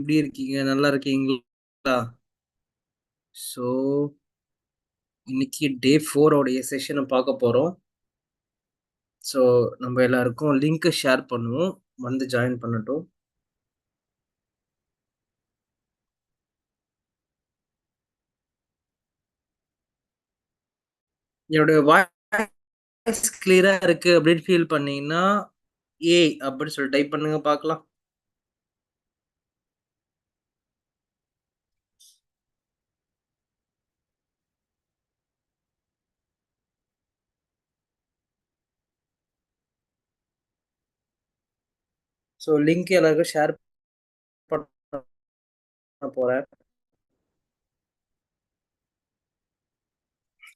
எப்படி இருக்கீங்க? நல்லா இருக்கீங்களா? ஸோ, இன்னைக்கு டே 4 உடைய செஷன பார்க்க போறோம். ஸோ, நம்ம எல்லாருக்கும் லிங்க் ஷேர் பண்ணுவோம். வந்து ஜாயின் பண்ணட்டும். என்னுடைய வாய்ஸ் கிளியரா இருக்கு அப்படின்னு ஃபீல் பண்ணீங்கன்னா, ஏய் அப்படின்னு சொல்லி டைப் பண்ணுங்க பார்க்கலாம். ஸோ, லிங்க் எல்லாருக்கும் ஷேர் பண்ண போறேன்.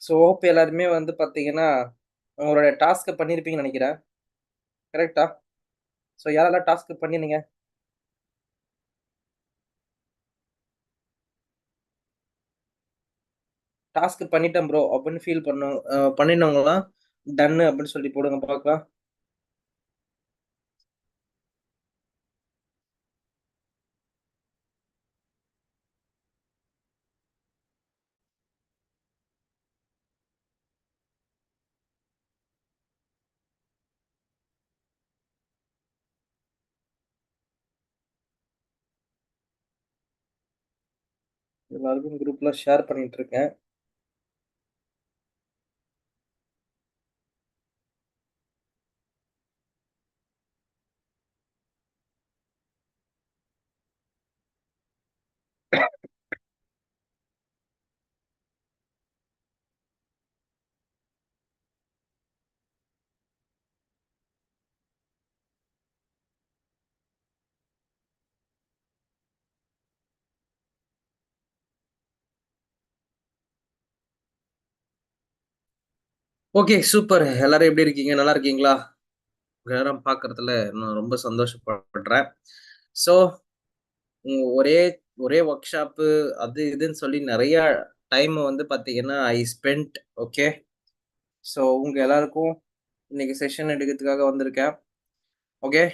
ஸோ, ஹோப் எல்லாருமே வந்து பார்த்தீங்கன்னா, உங்களுடைய டாஸ்க்க பண்ணியிருப்பீங்கன்னு நெனைக்கிறேன். கரெக்ட்டா? ஸோ, யாரெல்லாம் டாஸ்க் பண்ணியிருந்தீங்க? டாஸ்க் பண்ணிட்டேன் ப்ரோ அப்படின்னு ஃபீல் பண்ணினவங்கலாம் டன்னு அப்படின்னு சொல்லி போடுங்க பார்க்கலாம். எல்லாருக்கும் குரூப்ல ஷேர் பண்ணிட்டு இருக்கேன். Okay, super. எல்லாரும் எப்படி இருக்கீங்க? நல்லா இருக்கீங்களா? உங்க எல்லாரும் பார்க்கறதுல நான் ரொம்ப சந்தோஷப்படுறேன். ஸோ, ஒரே ஒரே ஒர்க் ஷாப்பு அது இதுன்னு சொல்லி நெறைய டைம் வந்து பார்த்தீங்கன்னா, ஐ ஸ்பென்ட் ஓகே. ஸோ, உங்க எல்லாருக்கும் இன்னைக்கு செஷன் எடுக்கிறதுக்காக வந்திருக்கேன். ஓகே,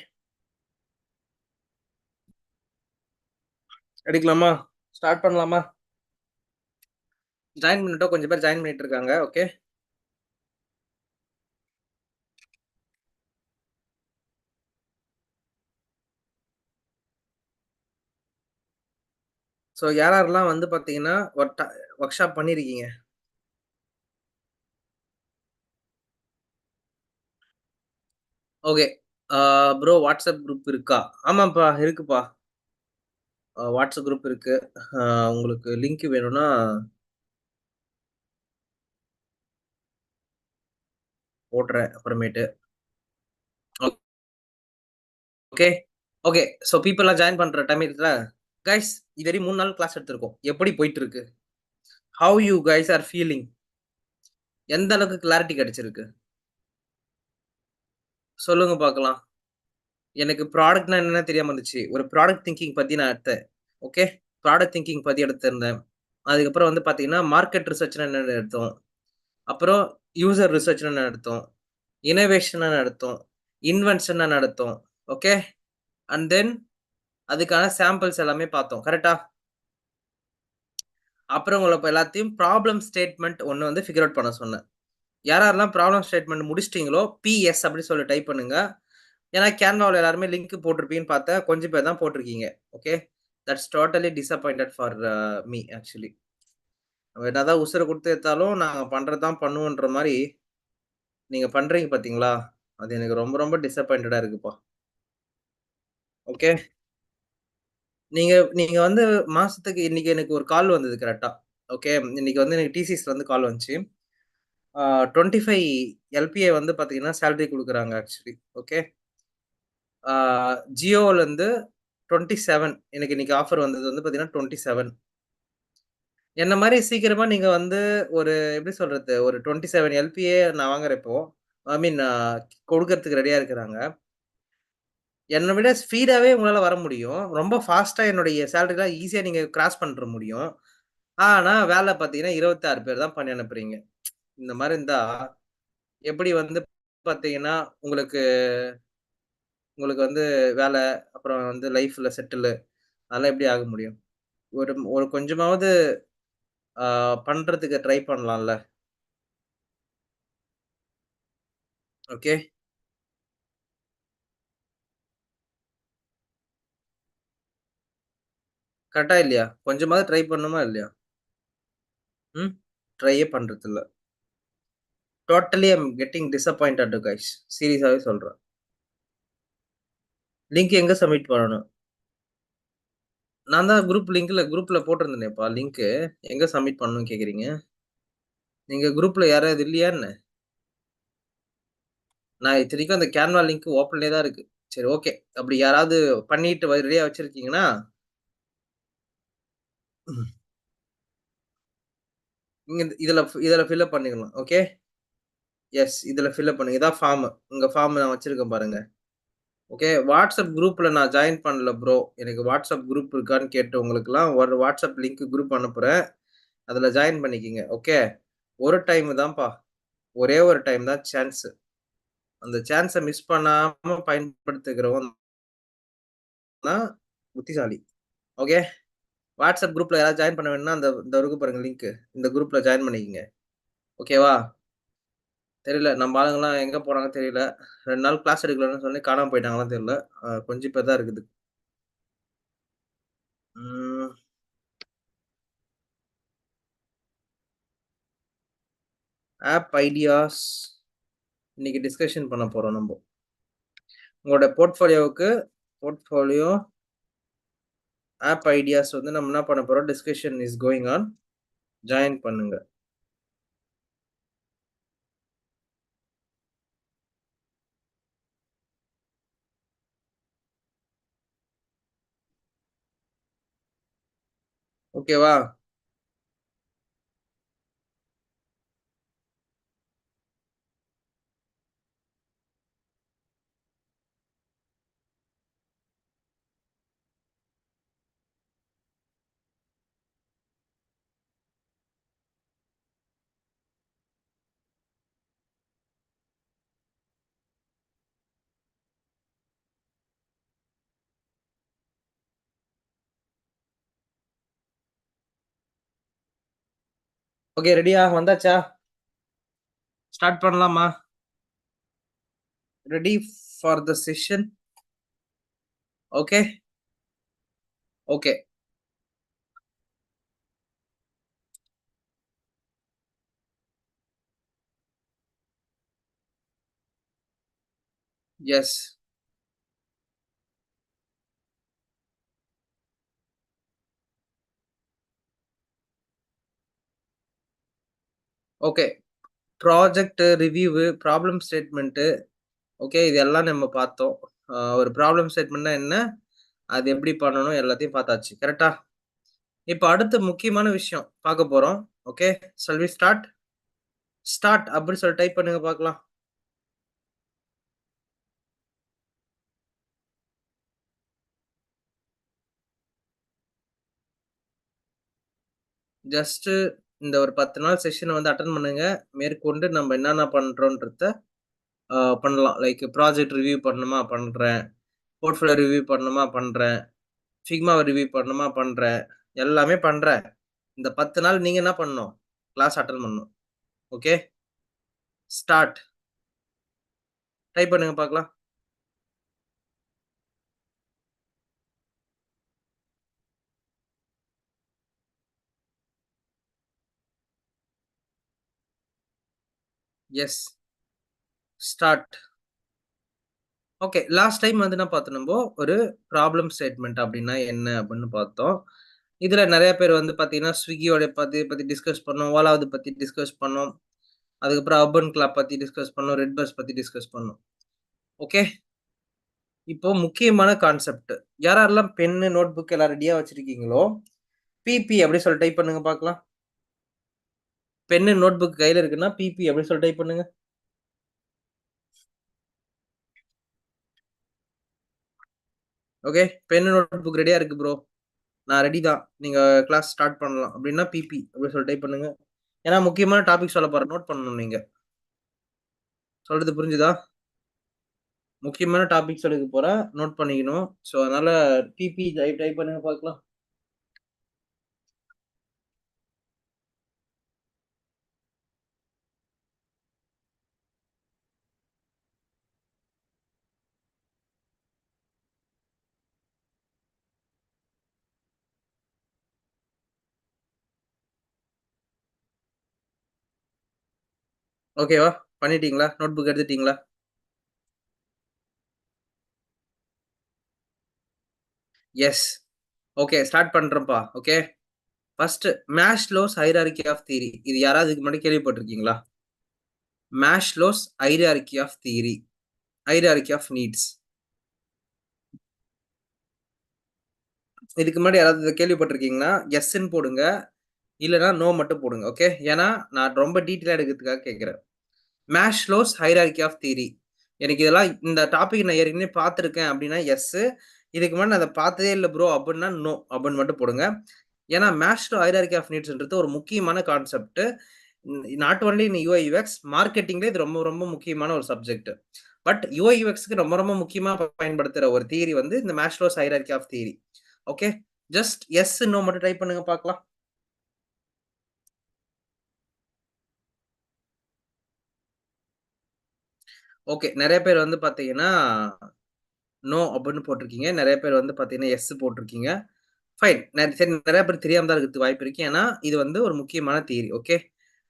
எடுக்கலாமா? ஸ்டார்ட் பண்ணலாமா? ஜாயின் பண்ணட்டும். கொஞ்சம் பேர் ஜாயின் பண்ணிட்டு இருக்காங்க. ஓகே. ஸோ, யார் யாரெல்லாம் வந்து பார்த்தீங்கன்னா, ஒர்க் ஷாப் பண்ணியிருக்கீங்க? ஓகே. ப்ரோ வாட்ஸ்அப் குரூப் இருக்கா? ஆமாப்பா, இருக்குப்பா. வாட்ஸ்அப் குரூப் இருக்கு. அ உங்களுக்கு லிங்க் வேணும்னா போடுறேன் அப்புறமேட்டு. ஓகே. ஓகே. ஸோ பீப்பிள்லாம் ஜாயின் பண்ற டைம் இருக்குல்ல. கைஸ் இதுவரையும் 3 நாள் கிளாஸ் எடுத்திருக்கோம். எப்படி போயிட்டு இருக்கு? How you guys are feeling? எந்த அளவுக்கு கிளாரிட்டி கிடைச்சிருக்கு? சொல்லுங்க பார்க்கலாம். எனக்கு ப்ராடக்ட்னா என்னன்னே தெரியாம இருந்துச்சு. ஒரு ப்ராடக்ட் திங்கிங் பத்தி நான் எடுத்தேன். ஓகே. ப்ராடக்ட் திங்கிங் பத்தி எடுத்திருந்தேன். அதுக்கப்புறம் வந்து பார்த்தீங்கன்னா, மார்க்கெட் ரிசர்ச்னா என்னன்னு எடுத்தோம். அப்புறம் யூசர் ரிசர்ச்ன்னு ஒண்ணு எடுத்தோம். இன்னோவேஷனா நடத்தோம். இன்வென்ஷனா நடத்தோம். ஓகே. அண்ட் தென் அதுக்கான சாம்பிள்ஸ் எல்லாமே பார்த்தோம். கரெக்ட்டா? அப்புறம் உங்கள எல்லாத்தையும் ப்ராப்ளம் ஸ்டேட்மென்ட் ஒண்ணு வந்து ஃபிகர் அவுட் பண்ண சொன்னேன். யார் யாரெல்லாம் ப்ராப்ளம் ஸ்டேட்மென்ட் முடிச்சிட்டீங்களோ, பிஎஸ் அப்படின்னு சொல்லி டைப் பண்ணுங்க. ஏன்னா கேன்வால எல்லாருமே லிங்க் போட்டிருப்பீங்கன்னு பார்த்தேன். கொஞ்சம் பேர் தான் போட்டிருக்கீங்க. Okay. That's totally disappointed for me actually. நம்ம என்னதான் உசுர குடுத்து எடுத்தாலும், நாங்க பண்றது தான் பண்ணுவோன்ற மாரி, நீங்க பண்றீங்க பார்த்தீங்களா? அது எனக்கு ரொம்ப ரொம்ப டிசப்பாயிண்டடா இருக்குப்பா. ஓகே. நீங்க நீங்க வந்து மாசத்துக்கு இன்னைக்கு எனக்கு ஒரு கால் வந்தது கரெக்ட்டா. ஓகே. இன்னைக்கு வந்து எனக்கு டிசிஎஸ்லருந்து கால் வந்துச்சு. 25 எல்பிஏ வந்து பார்த்தீங்கன்னா, சேலரி குடுக்குறாங்க ஆக்சுவலி. ஓகே. ஆ ஜியோலருந்து 27 எனக்கு இன்னைக்கு ஆஃபர் வந்தது வந்து பார்த்தீங்கன்னா, 27 என்ன மாரி சீக்கிரமா நீங்க வந்து ஒரு எப்படி சொல்றது? ஒரு 27 எல்பிஏ நான் வாங்குறேன் இப்போ. ஐ மீன் குடுக்கறதுக்கு ரெடியா இருக்கிறாங்க. என்ன விட ஸ்பீடாவே உங்களால வர முடியும். ரொம்ப ஃபாஸ்ட்டா என்னுடைய சேலரிலாம் ஈஸியா நீங்க கிராஸ் பண்ற முடியும். ஆனா, வேல பார்த்தீங்கன்னா, 26 பேர் தான் பண்ணி அனுப்புறீங்க. இந்த மாரி இருந்தா, எப்படி வந்து பார்த்தீங்கன்னா, உங்களுக்கு உங்களுக்கு வந்து வேல, அப்புறம் வந்து லைஃப்ல செட்டிலு. அதெல்லாம் எப்படி ஆக முடியும்? ஒரு ஒரு கொஞ்சமாவது ஆ பண்றதுக்கு ட்ரை பண்ணலாம்ல. ஓகே. கரெக்ட்டா இல்லையா? கொஞ்சமாவது ட்ரை பண்ணணுமா இல்லையா? ம். ட்ரையே பண்றதில்ல. Totally I am getting disappointed guys. சீரியஸாவே சொல்றேன். லிங்க் எங்க சப்மிட் பண்ணணும்? நான் தான் குரூப்ல போட்டிருந்தேனேப்பா லிங்க்கு. எங்க சப்மிட் பண்ணணும்னு கேட்கிறீங்க? நீங்க குரூப்ல யாராவது இல்லையா என்ன? நான் இத்தனைக்கும் அந்த கேன்வா லிங்க் ஓப்பன்லயே தான் இருக்கு. சரி ஓகே. அப்படி யாராவது பண்ணிட்டு ரெடியா வச்சிருக்கீங்கன்னா, நீங்க இதுல ஃபில் அப் பண்ணிக்கலாம். ஓகே. எஸ். இதுல ஃபில் அப் பண்ணுங்க. இதான் ஃபார்ம். உங்க ஃபார்ம் நான் வச்சிருக்கேன் பாருங்க. ஓகே. வாட்ஸ்அப் குரூப்ல நான் ஜாயின் பண்ணல ப்ரோ. எனக்கு வாட்ஸ்அப் குரூப் இருக்கான்னு கேட்டவங்களுக்கெல்லாம் ஒரு வாட்ஸ்அப் லிங்க் குரூப் அனுப்புறேன். அதுல ஜாயின் பண்ணிக்கங்க. ஓகே. ஒரு டைம் தான்ப்பா. ஒரே ஒரு டைம் தான் சான்ஸ். அந்த சான்ஸ மிஸ் பண்ணாம பயன்படுத்திக்கிறவன் தான் புத்திசாலி. ஓகே. வாட்ஸ்அப் குரூப்ல யாராவது ஜாயின் பண்ண வேணும்னா, அந்த இந்த இருக்கு பாருங்க லிங்க். இந்த குரூப்ல ஜாயின் பண்ணிக்கங்க. ஓகேவா? தெரியல. நம்ம ஆளுங்கலாம் எங்க போனாங்கன்னு தெரியல. 2 நாள் கிளாஸ் எடுக்கலன்னு சொல்லி காணாம போயிட்டாங்களான்னு தெரியல. கொஞ்சம் இப்ப தான் இருக்குது. ம். ஆப் ஐடியாஸ் இன்னைக்கு டிஸ்கஷன் பண்ண போறோம் நம்ப. உங்களோட போர்ட்ஃபோலியோ ஆப் ஐடியாஸ் வந்து நம்ம என்ன பண்ண போறோம்? Discussion is going on. Join பண்ணுங்க. ஓகேவா? ஓகே ரெடியா? வந்தாச்சா? ஸ்டார்ட் பண்ணலாமா? Ready for the session? Okay. Okay. Yes. Okay. Project review, problem statement okay. இது எல்லாம் நம்ம பார்த்தோம். ஒரு ப்ராப்ளம் ஸ்டேட்மெண்ட்னா என்ன? அது எப்படி பண்ணணும்? எல்லாத்தையும் பார்த்தாச்சு. கரெக்ட்டா? இப்ப அடுத்த முக்கியமான விஷயம் பார்க்க போறோம். Okay. Shall we start? Start அப்படி சொல்லி டைப் பண்ணுங்க பார்க்கலாம். ஜஸ்ட் இந்த ஒரு 10 நாள் செஷன வந்து அட்டெண்ட் பண்ணுங்க. மேற்கொண்டு நம்ம என்னென்ன பண்றோன்றத பண்ணலாம். லைக் ப்ராஜெக்ட் ரிவ்யூ பண்ணணுமா? பண்றேன். போர்ட்ஃபோலியோ ரிவ்யூ பண்ணணுமா? பண்றேன். ஃபிக்மாவ ரிவ்யூ பண்ணணுமா? பண்றேன். எல்லாமே பண்றேன். இந்த 10 நாள் நீங்க என்ன பண்ணணும்? கிளாஸ் அட்டெண்ட் பண்ணணும். ஓகே. ஸ்டார்ட். டைப் பண்ணுங்க பார்க்கலாம். Yes. Start. Okay. Last time வந்து என்ன பார்த்தோம் நம்போ, ஒரு ப்ராப்ளம் ஸ்டேட்மென்ட் அப்டின்னா என்ன அப்டின்னு பார்த்தோம். இதுல நெறைய பேர் வந்து பார்த்தீங்கன்னா, ஸ்விக்கியோட பத்தி பத்தி டிஸ்கஸ் பண்ணோம். ஓலாவது பத்தி டிஸ்கஸ் பண்ணோம். அதுக்கப்புறம் அர்பன் கிளாப் பத்தி டிஸ்கஸ் பண்ணோம். ரெட் பஸ் பத்தி டிஸ்கஸ் பண்ணோம். ஓகே. இப்போ முக்கியமான கான்செப்ட். யாரெல்லாம் பென்னு, நோட் புக் எல்லாம் ரெடியா வச்சிருக்கீங்களோ, பிபி அப்டி சொல்லி டைப் பண்ணுங்க பார்க்கலாம். பென்னு, நோட் புக் கையில இருக்குன்னா, பிபி அப்டி சொல்லி டைப் பண்ணுங்க. ஓகே. பென்னு, நோட் புக் ரெடியா இருக்கு ப்ரோ. நான் ரெடி தான். நீங்க கிளாஸ் ஸ்டார்ட் பண்ணலாம். அப்டின்னா பிபி அப்டி சொல்லி டைப் பண்ணுங்க. ஏன்னா முக்கியமான டாபிக் சொல்லப் போறேன். நோட் பண்ணணும் நீங்க. சொல்றது புரிஞ்சுதா? முக்கியமான டாபிக்ஸ் எடுக்க போறேன். நோட் பண்ணிக்கணும். ஸோ, அதனால டிபி டைப் டைப் பண்ணுங்க பார்க்கலாம். ஓகேவா? பண்ணிட்டீங்களா? நோட் புக் எடுத்துட்டீங்களா? எஸ். ஓகே. ஸ்டார்ட் பண்றேன்ப்பா. Okay. First Maslow's hierarchy of theory. இது யாராவது இதுக்கு முன்னாடி கேள்விப்பட்டிருக்கீங்களா? Maslow's hierarchy of theory. Hierarchy of needs. இதுக்கு முன்னாடி யாராவது இத கேள்விப்பட்டிருக்கீங்கன்னா, எஸ்ன்னு போடுங்க. இல்லன்னா நோ மட்டும் போடுங்க. ஓகே. ஏன்னா, நான் ரொம்ப டீட்டெயிலா எடுக்கிறதுக்காக கேட்கிறேன். Maslow's hierarchy of theory. எனக்கு இதெல்லாம் இந்த டாபிக் நான் ஏற்கனவே பார்த்துருக்கேன் அப்டின்னா, எஸ்ஸு. இதுக்கு முன்னாடி நான் அத பார்த்ததே இல்ல ப்ரோ அப்டின்னா, நோ அப்டின்னு மட்டும் போடுங்க. ஏன்னா, மேஷ்லோ ஹைரார்கி ஆஃப் நீட்ஸ்ன்றது ஒரு முக்கியமான concept. Not only in UI UX மார்க்கெட்டிங்ல இது ரொம்ப ரொம்ப முக்கியமான ஒரு சப்ஜெக்ட். பட் யுஐ யுஎக்ஸ்க்கு ரொம்ப ரொம்ப முக்கியமா பயன்படுத்துற ஒரு தியரி வந்து இந்த Maslow's hierarchy of theory. Okay. Just yes, no மட்டும் டைப் பண்ணுங்க பார்க்கலாம். ஓகே. நெறைய பேர் வந்து பார்த்தீங்கன்னா, நோ அப்டின்னு போட்டிருக்கீங்க. நெறைய பேர் வந்து பார்த்தீங்கன்னா, எஸ் போட்டிருக்கீங்க. ஃபைன். சரி நெறைய பேருக்கு தெரியாம தான் இருக்கிறதுக்கு வாய்ப்பு இருக்கு. ஏன்னா, இது வந்து ஒரு முக்கியமான தியரி. ஓகே.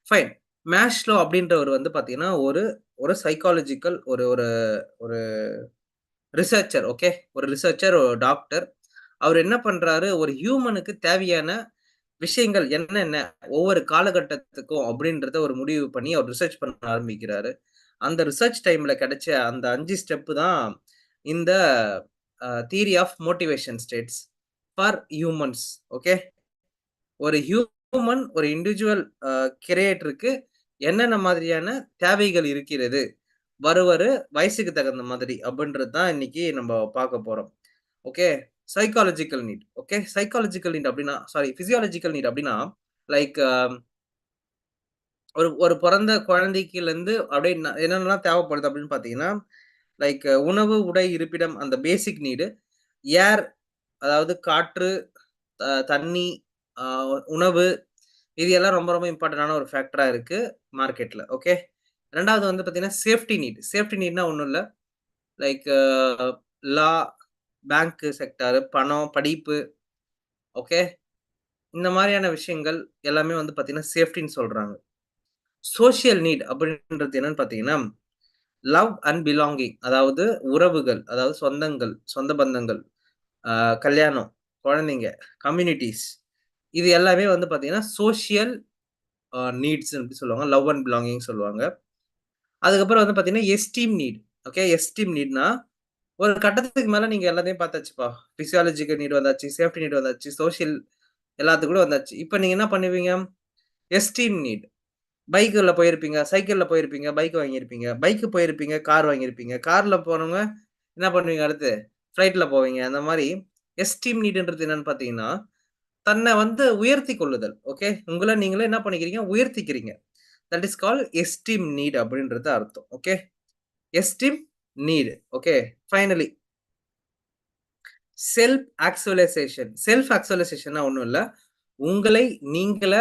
ஃபைன். மேஷ்லோ அப்டின்றவர் வந்து பார்த்தீங்கன்னா, ஒரு ஒரு சைக்காலஜிக்கல் ஒரு ஒரு ஒரு ரிசர்ச்சர். ஓகே. ஒரு ரிசர்ச்சர், ஒரு டாக்டர். அவரு என்ன பண்றாரு, ஒரு ஹியூமனுக்கு தேவையான விஷயங்கள் என்னென்ன ஒவ்வொரு காலகட்டத்துக்கும் அப்டின்றத ஒரு முடிவு பண்ணி அவர் ரிசர்ச் பண்ண ஆரம்பிக்கிறாரு. அந்த ரிசர்ச் டைம்ல கிடைச்ச அந்த 5 ஸ்டெப் தான் இந்த theory of motivation states for humans. Okay. ஒரு ஹியூமன் ஒரு இண்டிவிஜுவல் கிரியேட்டருக்கு என்னென்ன மாதிரியான தேவைகள் இருக்கிறது? வருவரு வயசுக்கு தகுந்த மாதிரி அப்படின்றது தான் இன்னைக்கு நம்ம பார்க்க போறோம். Okay. Psychological need. Okay. Psychological need அப்படின்னா சாரி பிசியாலஜிக்கல் நீட் அப்படின்னா லைக் ஒரு ஒரு பொறந்த குழந்தைக்குலருந்து அப்படியே என்னென்னலாம் தேவைப்படுது அப்படின்னு பார்த்தீங்கன்னா, லைக் உணவு, உடை, இருப்பிடம் அந்த பேசிக் நீடு. ஏர் அதாவது காற்று, தண்ணி, அ உணவு இது எல்லாம் ரொம்ப ரொம்ப இம்பார்ட்டன்டான ஒரு ஃபேக்டரா இருக்கு மார்க்கெட்ல. ஓகே. 2வது வந்து பார்த்தீங்கன்னா, சேஃப்டி நீட். சேஃப்டி நீட்னா ஒண்ணும் இல்ல. லைக் லா, பேங்க் செக்டார், பணம், படிப்பு. ஓகே. இந்த மாரியான விஷயங்கள் எல்லாமே வந்து பார்த்தீங்கன்னா, சேஃப்டின்னு சொல்றாங்க. சோசியல் நீட் அப்படின்றது என்னன்னு பார்த்தீங்கன்னா, லவ் அண்ட் பிலாங்கிங் அதாவது உறவுகள், அதாவது சொந்தங்கள், சொந்த பந்தங்கள், அ கல்யாணம், குழந்தைங்க, கம்யூனிட்டீஸ் இது எல்லாமே வந்து பார்த்தீங்கன்னா, சோசியல் நீட்ஸ் அப்படி சொல்லுவாங்க. லவ் அண்ட் பிலாங்கிங் சொல்லுவாங்க. அதுக்கப்புறம் வந்து பார்த்தீங்கன்னா, எஸ்டீம் நீட். ஓகே. எஸ்டீம் நீட்னா, ஒரு கட்டத்துக்கு மேல நீங்க எல்லாத்தையும் பார்த்தாச்சுப்பா. பிசியாலஜிக்கல் நீட் வந்தாச்சு, சேஃப்டி நீட் வந்தாச்சு, சோசியல் எல்லாத்துக்கும் கூட வந்தாச்சு. இப்ப நீங்க என்ன பண்ணுவீங்க? Esteem NEET. பைக்ல போயிருப்பீங்க, சைக்கிள்ல போயிருப்பீங்க, பைக் வாங்கியிருப்பீங்க. பைக் போயிருப்பீங்க, கார் வாங்கியிருப்பீங்க. கார்ல போனவங்க என்ன பண்ணுவீங்க அடுத்து? ஃப்ளைட்ல போவீங்க. அந்த மாரி எஸ்டீம் நீட்ன்றது என்னன்னு பார்த்தீங்கன்னா, தன்னை வந்து உயர்த்திக் கொள்ளுதல். ஓகே. உங்கள நீங்களே என்ன பண்ணிக்கிறீங்க? உயர்த்திக்கிறீங்க. That is called esteem need அப்படின்றது அர்த்தம். Okay. Esteem need. Okay. Finally self actualization. Self ஆக்சுவலைசேஷன்னா ஒண்ணும் இல்ல. உங்களை நீங்கள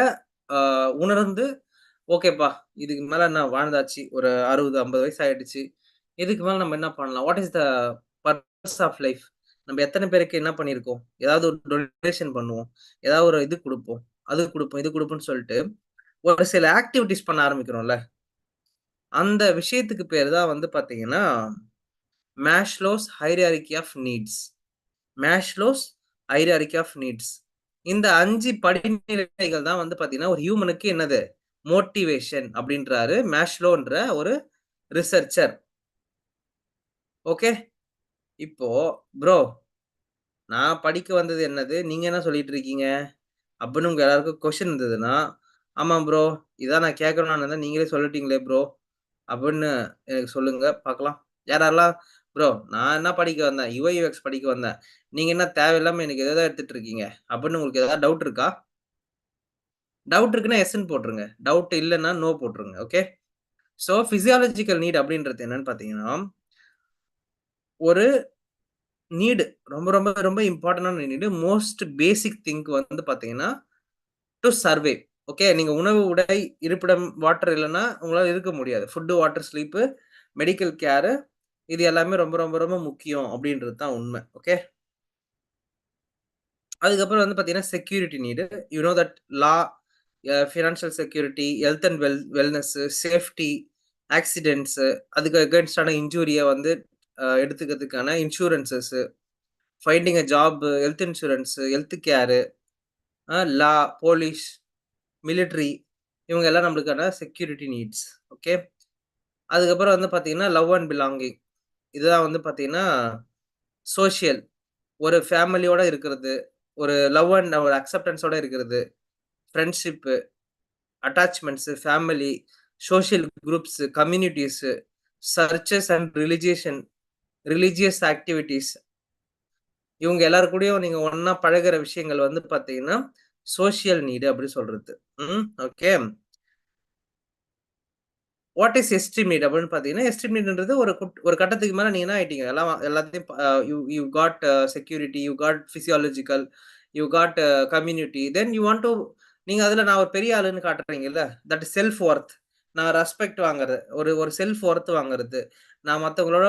அ உணர்ந்து, ஓகேப்பா இதுக்கு மேல நான் வாழ்ந்தாச்சு. ஒரு 60, 50 வயசு ஆயிடுச்சு. இதுக்கு மேல நம்ம என்ன பண்ணலாம்? What is the purpose of life? நம்ம எத்தன பேருக்கு என்ன பண்ணியிருக்கோம்? ஏதாவது ஒரு டொனேஷன் பண்ணுவோம். ஏதாவது ஒரு இது குடுப்போம். அது குடுப்போம், இது குடுப்போம்ன்னு சொல்ட்டு, ஒரு சில ஆக்டிவிட்டீஸ் பண்ண ஆரம்பிக்கிறோம்ல. அந்த விஷயத்துக்கு பேரு தான் வந்து பார்த்தீங்கன்னா, Maslow's hierarchy of needs. Maslow's hierarchy of needs. இந்த 5 படிநிலைகள் தான் வந்து பார்த்தீங்கன்னா, ஒரு ஹியூமனுக்கு என்னது? மோட்டிவேஷன் அப்டின்றாரு மேஷ்லோன்ற ஒரு ரிசர்ச்சர். ஓகே. இப்போ ப்ரோ நான் படிக்க வந்தது என்னது? நீங்க என்ன சொல்லிட்டு இருக்கீங்க? அப்டின்னு உங்க எல்லாருக்கும் கொஸ்டின் இருந்ததுன்னா, ஆமா ப்ரோ. இதான் நான் கேட்கணும்னு இருந்தேன். நீங்களே சொல்லிட்டீங்களே ப்ரோ. அப்டின்னு எனக்கு சொல்லுங்க பார்க்கலாம். யார் யாரெல்லாம் ப்ரோ நான் என்ன படிக்க வந்தேன்? யுஐ யுஎக்ஸ் படிக்க வந்தேன். நீங்க என்ன தேவையில்லாம எனக்கு ஏதேதோ எடுத்துட்டு இருக்கீங்க. அப்டின்னு உங்களுக்கு ஏதாவது டவுட் இருக்கா? டவுட் இருக்குன்னா எஸ்ன்னு போட்டுருங்க. டவுட் இல்லன்னா நோ போட்டுருங்க. ஓகே. சோ பிசியாலஜிக்கல் நீட் அப்டின்றது என்னன்னு பார்த்தீங்கன்னா, ஒரு நீடு. ரொம்ப, ரொம்ப, ரொம்ப இம்பார்ட்டன்டான நீடு. மோஸ்ட் பேசிக் திங் வந்து பார்த்தீங்கன்னா, டூ சர்வே. ஓகே. நீங்க உணவு, உடை, இருப்பிடம், வாட்டர் இல்லன்னா உங்களால இருக்க முடியாது. Food, water, sleep, medical care இது எல்லாமே ரொம்ப, ரொம்ப, ரொம்ப முக்கியம் அப்படின்றது தான் உண்மை. ஓகே. அதுக்கப்புறம் வந்து பார்த்தீங்கன்னா, security need. You know that law, financial security, health and wellness, safety, accidents அதுக்கு அகைன்ஸ்டான இன்ஜூரிய வந்து எடுத்துக்கிறதுக்கான insurances, finding a job, health insurance, health care, law, police, military இவங்க எல்லாம் நம்மளுக்கான செக்யூரிட்டி நீட்ஸ். ஓகே. அதுக்கப்புறம் வந்து பார்த்தீங்கன்னா, லவ் அண்ட் பிலாங்கிங். இதுதான் வந்து பார்த்தீங்கன்னா, சோசியல். ஒரு ஃபேமிலியோட இருக்கிறது, ஒரு லவ் அண்ட் ஒரு அக்செப்டன்ஸோட இருக்கிறது, friendship, attachments, family, social groups, communities, churches and religious activities. இவங்க எல்லார் கூடயும் நீங்க ஒண்ணா பழகுற விஷயங்கள் வந்து பார்த்தீங்கன்னா, சோசியல் நீடு அப்படி சொல்றது. Okay. What is esteem NEET அப்படின்னு பார்த்தீங்கன்னா, எஸ்டீம் நீட்ன்றது ஒரு கட்டத்துக்கு மேல நீங்க என்ன ஆயிட்டீங்க? எல்லாத்தையும் you you got security, you got physiological, you got community. Then you want to நீங்க அதுல நான் ஒரு பெரிய ஆளுன்னு காட்டுறீங்கல்ல, தட் இஸ் செல்ஃப் வொர்த். நான் ரெஸ்பெக்ட் வாங்குறது. ஒரு ஒரு செல்ஃப் வொர்த் வாங்குறது. நான் மத்தவங்களோட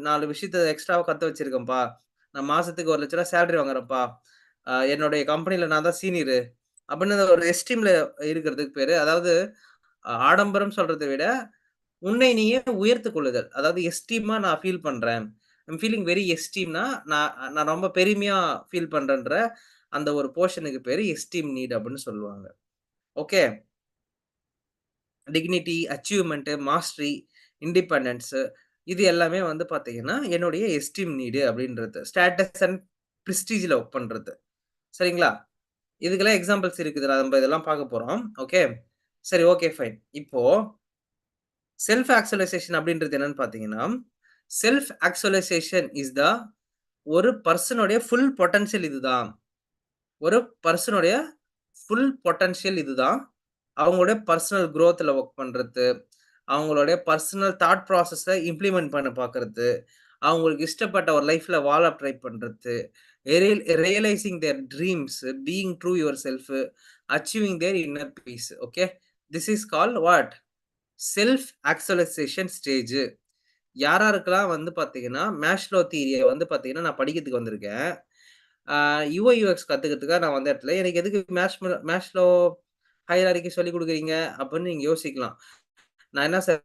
4 விஷயத்த எக்ஸ்ட்ராவா கத்து வச்சிருக்கேன்ப்பா. நான் மாசத்துக்கு ரூ. 1,00,000 சேலரி வாங்குறேன்ப்பா. என்னுடைய கம்பெனில நான் தான் சீனியரு. அப்படின்னு ஒரு எஸ்டீம்ல இருக்கிறதுக்கு பேரு. அதாவது ஆடம்பரம் சொல்றத விட உன்னை நீயே உயர்த்திக் கொள்ளுதல். அதாவது எஸ்டீமா நான் ஃபீல் பண்றேன். ஐ அம் ஃபீலிங் வெரி எஸ்டீம்னா, நான் நான் ரொம்ப பெருமையா ஃபீல் பண்றேன்ற அந்த ஒரு போர்ஷனுக்கு பேரு எஸ்டீம் நீட் அப்படின்னு சொல்லுவாங்க. Okay. Dignity, achievement, mastery, independence இது எல்லாமே வந்து பார்த்தீங்கன்னா, என்னுடைய எஸ்டீம் நீடு அப்படின்றது. ஸ்டேட்டஸ் அண்ட் பிரெஸ்டீஜ்ல ஒர்க் பண்றது. சரிங்களா? இதுக்கெல்லாம் எக்ஸாம்பிள்ஸ் இருக்குது. நம்ம இதெல்லாம் பார்க்க போறோம். ஓகே. சரி, ஓகே, ஃபைன். இப்போ செல்ஃப் ஆக்சுவலைசேஷன் அப்படின்றது என்னன்னு பார்த்தீங்கன்னா, செல்ஃப் ஆக்சுவலைசேஷன் இஸ் த ஒரு பெர்சனுடைய ஃபுல் பொட்டன்ஷியல் இதுதான். ஒரு பெர்சனுடைய ஃபுல் பொட்டன்ஷியல் இதுதான். அவங்களுடைய பெர்சனல் குரோத்ல வொர்க் பண்றது, அவங்களுடைய பெர்சனல் தாட் ப்ராசஸ இம்ப்ளிமெண்ட் பண்ண பார்க்கறது, அவங்களுக்கு இஷ்டப்பட்ட ஒரு லைஃப்ல வாழ ட்ரை பண்றது, realising their dreams, being true your self, achieving their inner peace. Okay. This is called what? Self actualization stage. யாராருக்கெல்லாம் வந்து பார்த்தீங்கன்னா, மேஷ்லோ தியரிய வந்து பார்த்தீங்கன்னா, நான் படிக்கிறதுக்கு வந்திருக்கேன். ஆ யுஐ, யுஎக்ஸ் கத்துக்கிறதுக்காக நான் வந்த இடத்துல, எனக்கு எதுக்கு மேஷ்லோ ஹைரார்கி சொல்லிக் குடுக்குறீங்க? அப்படின்னு நீங்க யோசிக்கலாம். நான் என்ன சார்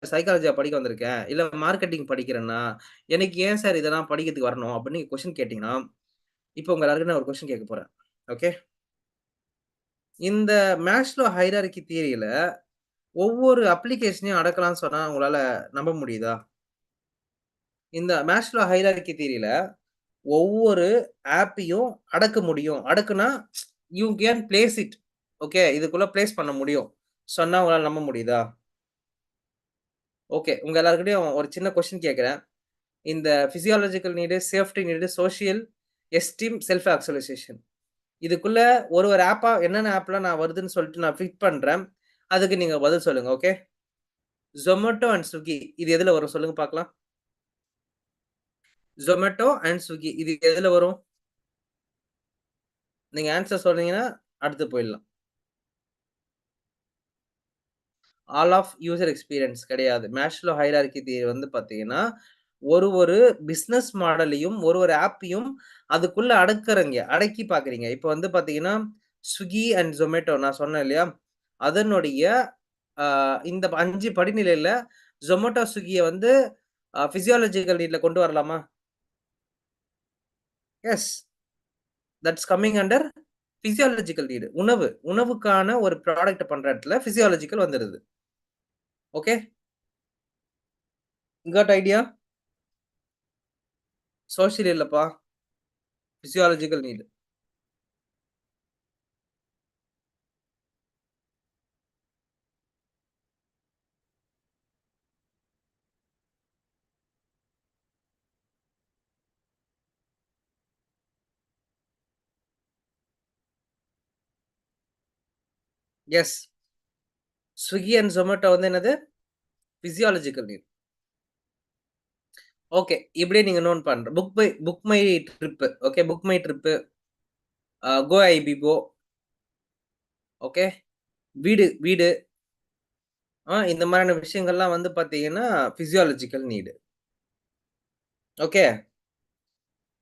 சைக்காலஜியா படிக்க வந்திருக்கேன். இல்ல மார்க்கெட்டிங் படிக்கிறேன்னா, எனக்கு ஏன் சார் இதெல்லாம் படிக்கிறதுக்கு வரணும்? அப்படின்னு நீங்க கொஸ்டின் கேட்டீங்கன்னா, இப்போ உங்க எல்லாருக்கும் நான் ஒரு கொஸ்டின் கேட்க போறேன். ஓகே. இந்த மேஷ்லோ ஹைரார்கி தியரியில ஒவ்வொரு அப்ளிகேஷனையும் அடக்கலாம்னு சொன்னா உங்களால நம்ப முடியுதா? இந்த மேஷ்லோ ஹைரார்கி தியரியில ஒவ்வொரு ஆப்பையும் அடக்க முடியும். அடக்குனா, you can place it. Okay. இதுக்குள்ள பிளேஸ் பண்ண முடியும். சொன்னா உங்களால நம்ப முடியுதா? ஓகே. உங்க எல்லார்கிட்டயும் ஒரு சின்ன கொஸ்டின் கேட்கிறேன். இந்த physiological need, safety need, social, esteem, self actualisation. இதுக்குள்ள ஒரு ஆப்பா என்னென்ன ஆப்லாம் நான் வருதுன்னு சொல்லிட்டு நான் பிக் பண்றேன். அதுக்கு நீங்க பதில் சொல்லுங்க. ஓகே. Zomato அண்ட் Swiggy இது எதுல வரும் சொல்லுங்க பார்க்கலாம்? Zomato அண்ட் Swiggy இது எதுல வரும்? நீங்க ஆன்ஸர் சொன்னீங்கன்னா, அடுத்து போயிடலாம். ஆல் ஆஃப் யூசர் எக்ஸ்பீரியன்ஸ் கிடையாது. மேஷ்லோ ஹைரார்கி தியரி வந்து பார்த்தீங்கன்னா, ஒரு பிசினஸ் மாடலையும், ஒரு ஆப்பையும் அதுக்குள்ள அடக்கி பார்க்குறீங்க. இப்ப வந்து பார்த்தீங்கன்னா, Swiggy அண்ட் Zomato நான் சொன்னேன் இல்லையா? அதனுடைய அ இந்த 5 படிநிலையில Zomato, Swiggyய வந்து பிசியாலஜிக்கல் நீட்ல கொண்டு வரலாமா? Yes. That's coming under physiological need. உணவுக்கான ஒரு ப்ராடக்ட் பண்ற இடத்துல பிசியாலஜிக்கல் வந்துருது. ஓகே. Got idea? சோசியல் இல்லப்பா. Physiological need. Yes. Swiggy and Zomato வந்து என்னது? Physiological need. ஓகே. இப்படியே நீங்க நோட் பண்ற book my trip. Okay. Book my trip, Goibibo. Okay. வீடு வீடு இந்த மாரியான விஷயங்கள்லாம் வந்து பார்த்தீங்கன்னா, பிசியாலஜிக்கல் நீட். ஓகே.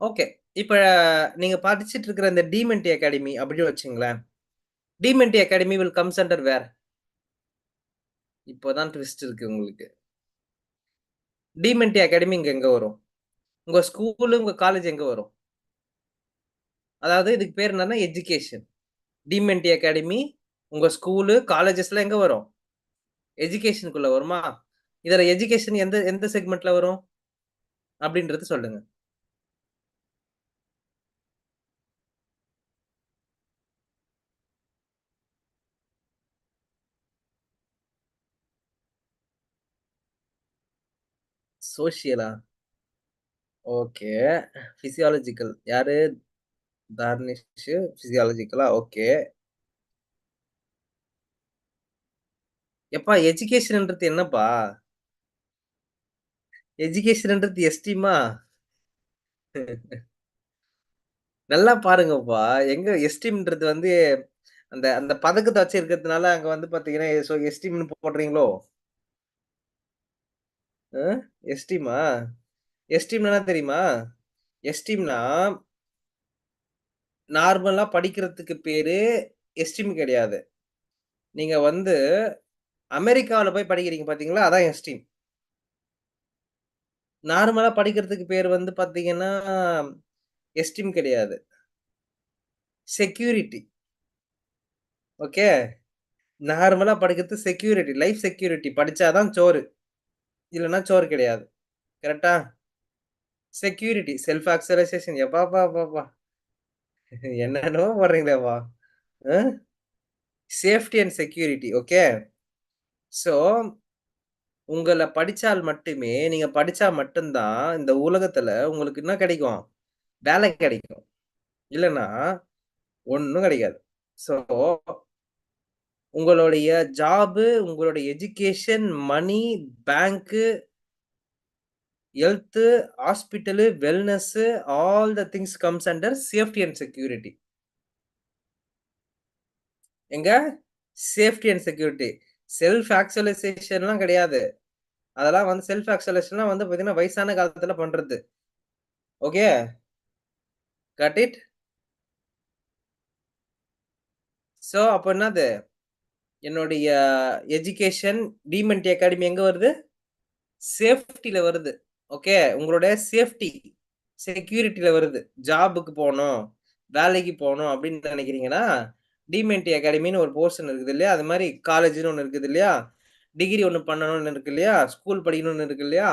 ஓகே. இப்ப நீங்க படிச்சிட்டு இருக்கிற இந்த டிமென்டி அகாடமி அப்படின்னு வச்சுங்களேன். டிமென்டி அகாடமி வில் கம்ஸ் அண்டர் வேர்? இப்போ தான் ட்விஸ்ட் இருக்கு உங்களுக்கு. டிமென்டி அகாடமி இங்க எங்க வரும்? உங்க ஸ்கூலு, உங்க காலேஜ் எங்க வரும்? அதாவது இதுக்கு பேர் என்னன்னா எஜுகேஷன். டிமென்டி அகாடமி, உங்க ஸ்கூலு, காலேஜஸ்லாம் எங்க வரும்? எஜுகேஷனுக்குள்ள வருமா? இதுல எஜுகேஷன் எந்த எந்த செக்மென்ட்ல வரும்? அப்படின்றத சொல்லுங்க. சோசியலா? ஓகே. பிசியாலஜிக்கல். யாரு? தார்னிஷ் பிசியாலஜிக்கலா? ஓகே. எப்பா எஜுகேஷன்ன்றது என்னப்பா? எஜுகேஷன்ன்றது எஸ்டீமா? நல்லா பாருங்கப்பா. எங்க எஸ்டீம்ன்றது வந்து அந்த அந்த பதக்கத்த வச்சு இருக்கிறதுனால அங்க வந்து பார்த்தீங்கன்னா, எஸ்டீம்ன்னு போடுறீங்களோ? அ எஸ்டீமா? எஸ்டீம்னா என்ன தெரியுமா? எஸ்டீம்னா நார்மலா படிக்கிறதுக்கு பேரு எஸ்டீம் கிடையாது. நீங்க வந்து அமெரிக்காவுல போய் படிக்கிறீங்க பார்த்தீங்களா? அதான் எஸ்டீம். நார்மலா படிக்கிறதுக்கு பேரு வந்து பார்த்தீங்கன்னா, எஸ்டீம் கிடையாது. செக்யூரிட்டி. ஓகே. நார்மலா படிக்கிறது செக்யூரிட்டி. Life security. படிச்சா தான் சோறு. இல்லன்னா சோறு கிடையாது. கரெக்ட்டா? செக்யூரிட்டி, செல்ஃப் ஆக்சுவலைசேஷன் எப்பா! என்னென்னமோ போடுறீங்களேப்பா! Uh safety and security. Okay. So, உங்கள படிச்சால் மட்டுமே நீங்க படிச்சா மட்டும் தான் இந்த உலகத்துல உங்களுக்கு என்ன கிடைக்கும்? வேலை கிடைக்கும். இல்லன்னா ஒண்ணும் கிடைக்காது. ஸோ, உங்களுடைய ஜாபு, உங்களுடைய education, money, bank, health, hospital, wellness all the things comes under safety and security. எங்க? Safety and security. செல்ஃப் ஆக்சுவலைசேஷன்லாம் கிடையாது. அதெல்லாம் வந்து செல்ஃப் ஆக்சுவலைசேஷன்லாம் வந்து பார்த்தீங்கன்னா, வயசான காலத்துல பண்றது. ஓகே. Got it? ஸோ அப்ப என்னது? என்னுடைய எஜுகேஷன் டீமன்டி அகாடமி எங்க வருது? சேஃப்டில வருது. ஓகே. உங்களுடைய சேஃப்டி, செக்யூரிட்டில வருது. ஜாப்க்கு போணும், வேலைக்கு போணும் அப்படின்னு நினைக்கிறீங்கன்னா, டீமென்டி அகாடமின்னு ஒரு போர்ஷன் இருக்குது இல்லையா? அது மாரி காலேஜ்ன்னு ஒண்ணு இருக்குது இல்லையா? டிகிரி ஒண்ணு பண்ணணும்னு இருக்கு இல்லையா? ஸ்கூல் படிக்கணும்னு இருக்கு இல்லையா?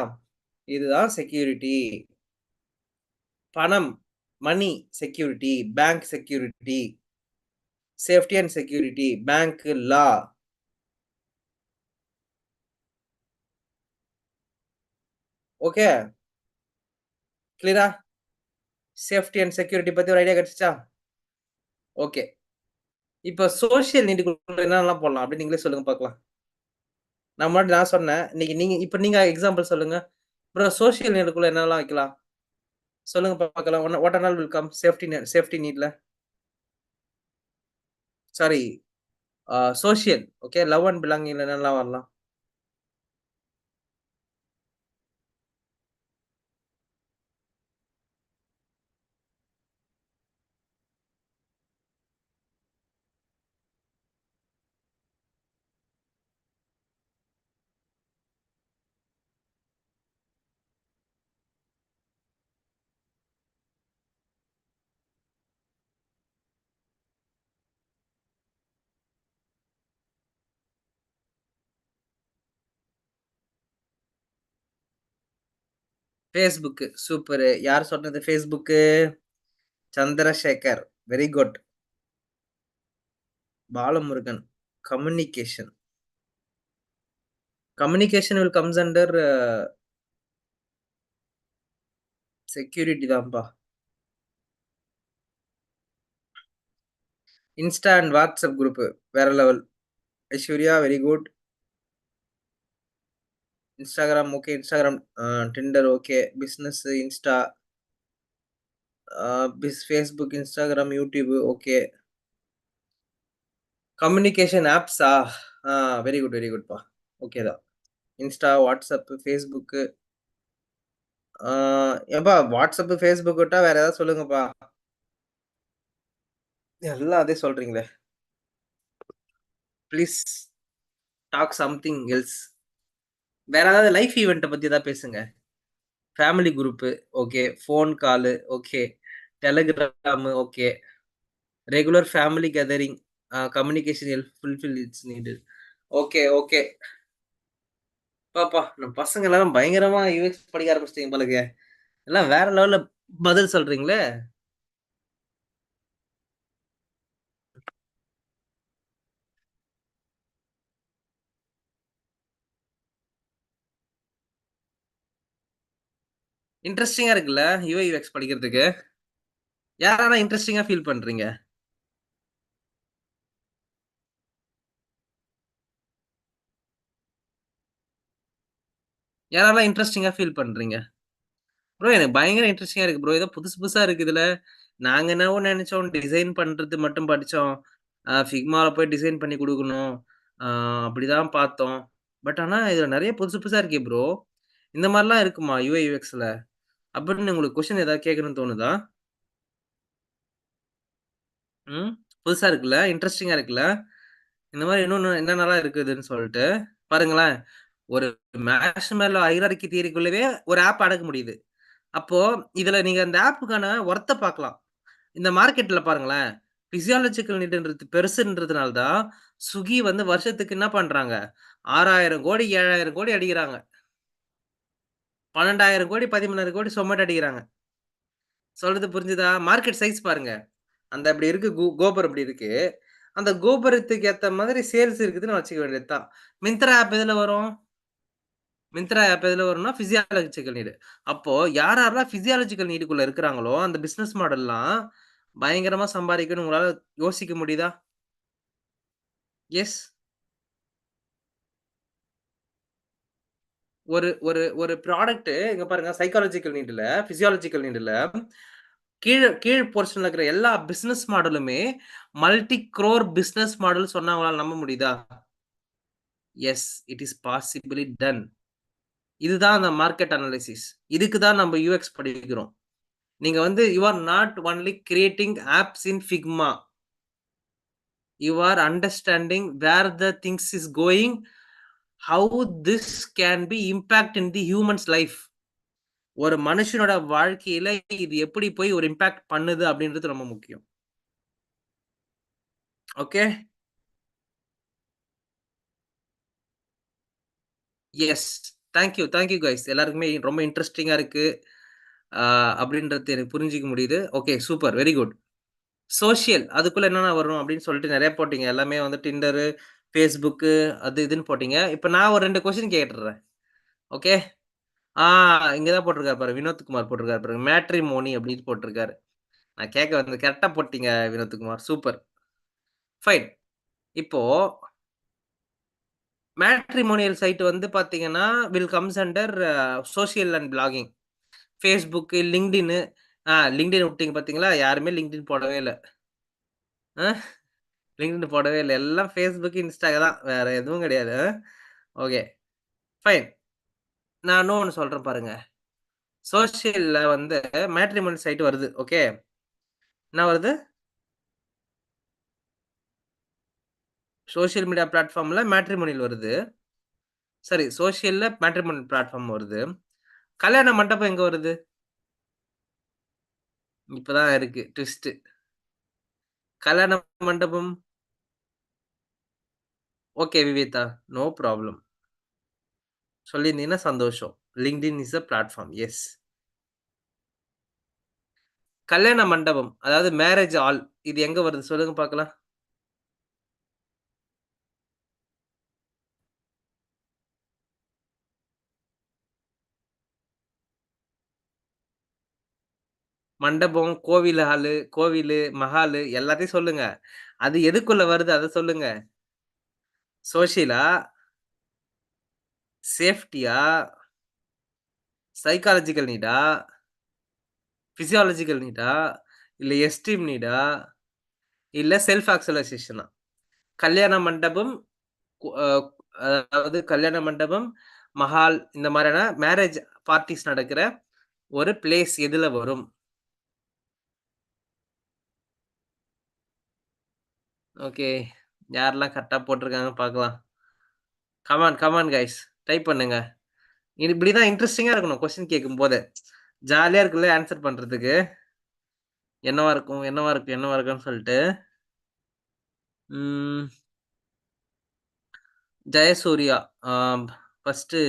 இதுதான் செக்யூரிட்டி. பணம், money security, bank security, safety and security, bank, law. Okay. கிளியரா? சேஃப்டி அண்ட் செக்யூரிட்டி பத்தி ஒரு ஐடியா கிடைச்சுச்சா? ஓகே. இப்ப சோசியல் நீடுக்குள்ள என்னலாம் போடலாம்? அப்படின்னு நீங்களே சொல்லுங்க பார்க்கலாம். நான் சொன்னேன். இன்னைக்கு நீங்க எக்ஸாம்பிள் சொல்லுங்க. ப்ரோ சோசியல் நீடுக்குள்ள என்னலாம் வைக்கலாம்? சொல்லுங்க பார்க்கலாம். What all will come safety நீட்ல? Sorry, social. Okay. Love and பிலாங்கிங்ல என்னலாம் வரலாம்? Facebook. சூப்பரு. யார் சொன்னது Facebook? Chandrasekar. Very good. Balamurugan. Communication. Communication will comes under security தான்ப்பா. இன்ஸ்டா அண்ட் வாட்ஸ்அப் குரூப் வேற level. Aishwarya very good. Instagram okay. Instagram, Tinder okay. Business Insta, Facebook, Instagram, YouTube okay. Communication ஆப்ஸா? ஆ very good, very குட்ப்பா. Okay தான். Insta, WhatsApp, Facebook. ஆ ஏம்பா WhatsApp, Facebook விட்டா வேற ஏதாவது சொல்லுங்கப்பா. எல்லாம் அதே சொல்றீங்களே. Please talk something else. வேற ஏதாவது லைஃப் ஈவென்ட்ட பத்தி ஏதாவது பேசுங்க. Family group okay. Phone call okay. Telegram okay. Regular family gathering, communication help fulfil its needed. Okay, okay. அப்பாப்பா! நம்ம பசங்க எல்லாரும் பயங்கரமா யுஎக்ஸ் படிக்க ஆரம்பிச்சுட்டீங்க போலருக்கே. எல்லாம் வேற லெவல்ல பதில் சொல்றீங்களே! இன்ட்ரஸ்டிங்கா இருக்குல்ல, யுஐ, யுஎக்ஸ் படிக்கிறதுக்கு. யாரெல்லாம் இன்ட்ரஸ்டிங்கா ஃபீல் பண்றீங்க? யாரெல்லாம் இன்ட்ரஸ்டிங்கா ஃபீல் பண்றீங்க? ப்ரோ எனக்கு பயங்கர இன்ட்ரஸ்டிங்கா இருக்கு ப்ரோ. ஏதோ புதுசு புதுசா இருக்கு இதுல. நாங்க என்னவோ நெனச்சோம், டிசைன் பண்றது மட்டும் படிச்சோம். Figmaல போய் டிசைன் பண்ணி குடுக்கணும். ஆ அப்படிதான் பார்த்தோம். பட் ஆனா இதுல நெறைய புதுசு புதுசா இருக்கே ப்ரோ. இந்த மாரிலாம் இருக்குமா யுஐ, யுஎக்ஸ்ல? அப்படின்னு உங்களுக்கு கொஸ்டின் ஏதாவது கேட்கணும்னு தோணுதா? ம். புதுசா இருக்குல்ல, இன்ட்ரஸ்டிங்கா இருக்குல்ல. இந்த மாரி இன்னொன்னு என்னென்னலாம் இருக்குதுன்னு சொல்ட்டு. பாருங்களேன், ஒரு மேர்ஷ்மெலோ ஹைரார்கி தியரிக்குள்ளவே ஒரு ஆப் அடக்க முடியுது. அப்போ இதுல நீங்க அந்த ஆப்புக்கான வொர்த்த பார்க்கலாம். இந்த மார்க்கெட்ல பாருங்களேன், பிசியாலஜிக்கல் நீட்ன்றது பெருசுன்றதுனால தான், Swiggy வந்து வருஷத்துக்கு என்ன பண்றாங்க? 6,000 கோடி, 7,000 கோடி அடிக்கிறாங்க. 12,000 கோடி, 13,000 கோடி சொமேட்டோ அடிக்கிறாங்க. சொல்றது புரிஞ்சுதா? மார்க்கெட் சைஸ் பாருங்க. அந்த இப்படி இருக்கு கோபுரம் இப்படி இருக்கு. அந்த கோபுரத்துக்கு ஏத்த மாதிரி சேல்ஸ் இருக்குதுன்னு வச்சுக்க வேண்டியது தான். மிந்த்ரா ஆப் எதுல வரும்? மிந்த்ரா ஆப் எதுல வரும்னா, பிசியாலஜிக்கல் நீட். அப்போ யாரெல்லாம் பிசியாலஜிக்கல் நீடுக்குள்ள இருக்கிறாங்களோ, அந்த பிசினஸ் மாடல்லாம் பயங்கரமா சம்பாரிக்கணும்னு உங்களால யோசிக்க முடியுதா? எஸ். ஒரு ஒரு ஒரு ப்ராடக்ட் இங்க பாருங்க சைக்காலஜிக்கல் நீட் இல்ல, பிசியாலஜிக்கல் நீட் இல்ல. கீழ் போர்ஷன்ல இருக்கிற எல்லா பிசினஸ் மாடலுமே மல்டி குரோர் பிசினஸ் மாடல் சொன்னா உங்களால நம்ப முடியுதா? Yes. It is possibly done. இதுதான் அந்த மார்க்கெட் அனாலிசிஸ். இதுக்கு தான் நம்ம யுஎக்ஸ் படிக்கிறோம். நீங்க வந்து you are not only creating apps in Figma. You are understanding where the things is going, how this can be impact in the humans life. ஒரு மனுஷனோட வாழ்க்கையில இது எப்படி போய் ஒரு இம்பாக்ட் பண்ணுது அப்படின்றது ரொம்ப முக்கியம். Okay. Yes. Thank you guys. எல்லாருக்குமே ரொம்ப இன்ட்ரஸ்டிங்கா இருக்கு. ஆ அப்படின்றது எனக்கு புரிஞ்சுக்க முடியுது. Okay super. Very good. Social அதுக்குள்ள என்னென்ன வரும் அப்படின்னு சொல்லிட்டு நெறைய போட்டீங்க. எல்லாமே வந்து Tinder, Facebook அது இதுன்னு போட்டீங்க. இப்ப நான் ஒரு 2 கொஸ்டின் கேட்டுர்றேன். ஓகே. ஆ இங்க தான் போட்டிருக்காரு பாருங்க. வினோத் குமார் போட்டிருக்காரு பாருங்க. மேட்ரிமோனி அப்படின்னு போட்டிருக்காரு. நான் கேட்க வந்தது கரெக்ட்டா போட்டீங்க வினோத் குமார். சூப்பர். ஃபைன். இப்போ மேட்ரிமோனியல் சைட் வந்து பார்த்தீங்கன்னா, will comes under social and blogging. Facebook, LinkedIn. LinkedIn விட்டீங்க பார்த்தீங்களா? யாருமே LinkedIn போடவே இல்ல. அ LinkedIn போடவே இல்ல. எல்லாம் Facebook, Insta தான். வேற எதுவும் கிடையாது. ஓகே. ஃபைன். நான் இன்னொன்னு சொல்றேன் பாருங்க. சோசியல்ல வந்து மேட்ரிமோனி சைட் வருது. ஓகே. என்ன வருது? சோசியல் மீடியா பிளாட்ஃபார்ம்ல மேட்ரிமோனியல் வருது. சரி, சோசியல்ல மேட்ரிமோனியல் பிளாட்ஃபார்ம் வருது. கல்யாண மண்டபம் எங்க வருது? இப்ப தான் இருக்கு ட்விஸ்ட்டு. கல்யாண மண்டபம் ஓகே விவேதா. No problem. சொல்லியிருந்தீங்கன்னா சந்தோஷம். LinkedIn is a platform. Yes. கல்யாண மண்டபம், அதாவது மேரேஜ் ஹால் இது எங்க வருது சொல்லுங்க பார்க்கலாம்? மண்டபம், கோவில் ஹாலு, கோவிலு, மஹாலு எல்லாத்தையும் சொல்லுங்க. அது எதுக்குள்ள வருது அத சொல்லுங்க. சோசியலா? சேஃப்டியா? சைக்காலஜிக்கல் நீடா? பிசியாலஜிக்கல் நீடா? இல்ல எஸ்டீம் நீடா? இல்ல செல்ஃப் ஆக்சுவலைசேஷனா? கல்யாண மண்டபம், கு அ அதாவது கல்யாண மண்டபம், மஹால் இந்த மாரியான மேரேஜ் பார்ட்டீஸ் நடக்கிற ஒரு பிளேஸ் எதுல வரும்? ஓகே. யாரெல்லாம் கரெக்ட்டா போட்டுருக்காங்க பார்க்கலாம். Come on guys. டைப் பண்ணுங்க. இது இப்படிதான் இன்ட்ரஸ்டிங்கா இருக்கணும் கொஸ்டின் கேட்கும்போது. ஜாலியா இருக்குல்ல ஆன்சர் பண்றதுக்கு. என்னவா இருக்கும்? என்னவா இருக்கும்? என்னவா இருக்கும்ன்னு சொல்ட்டு. ம். ஜெயசூர்யா. ஆம். ஃபர்ஸ்ட்டு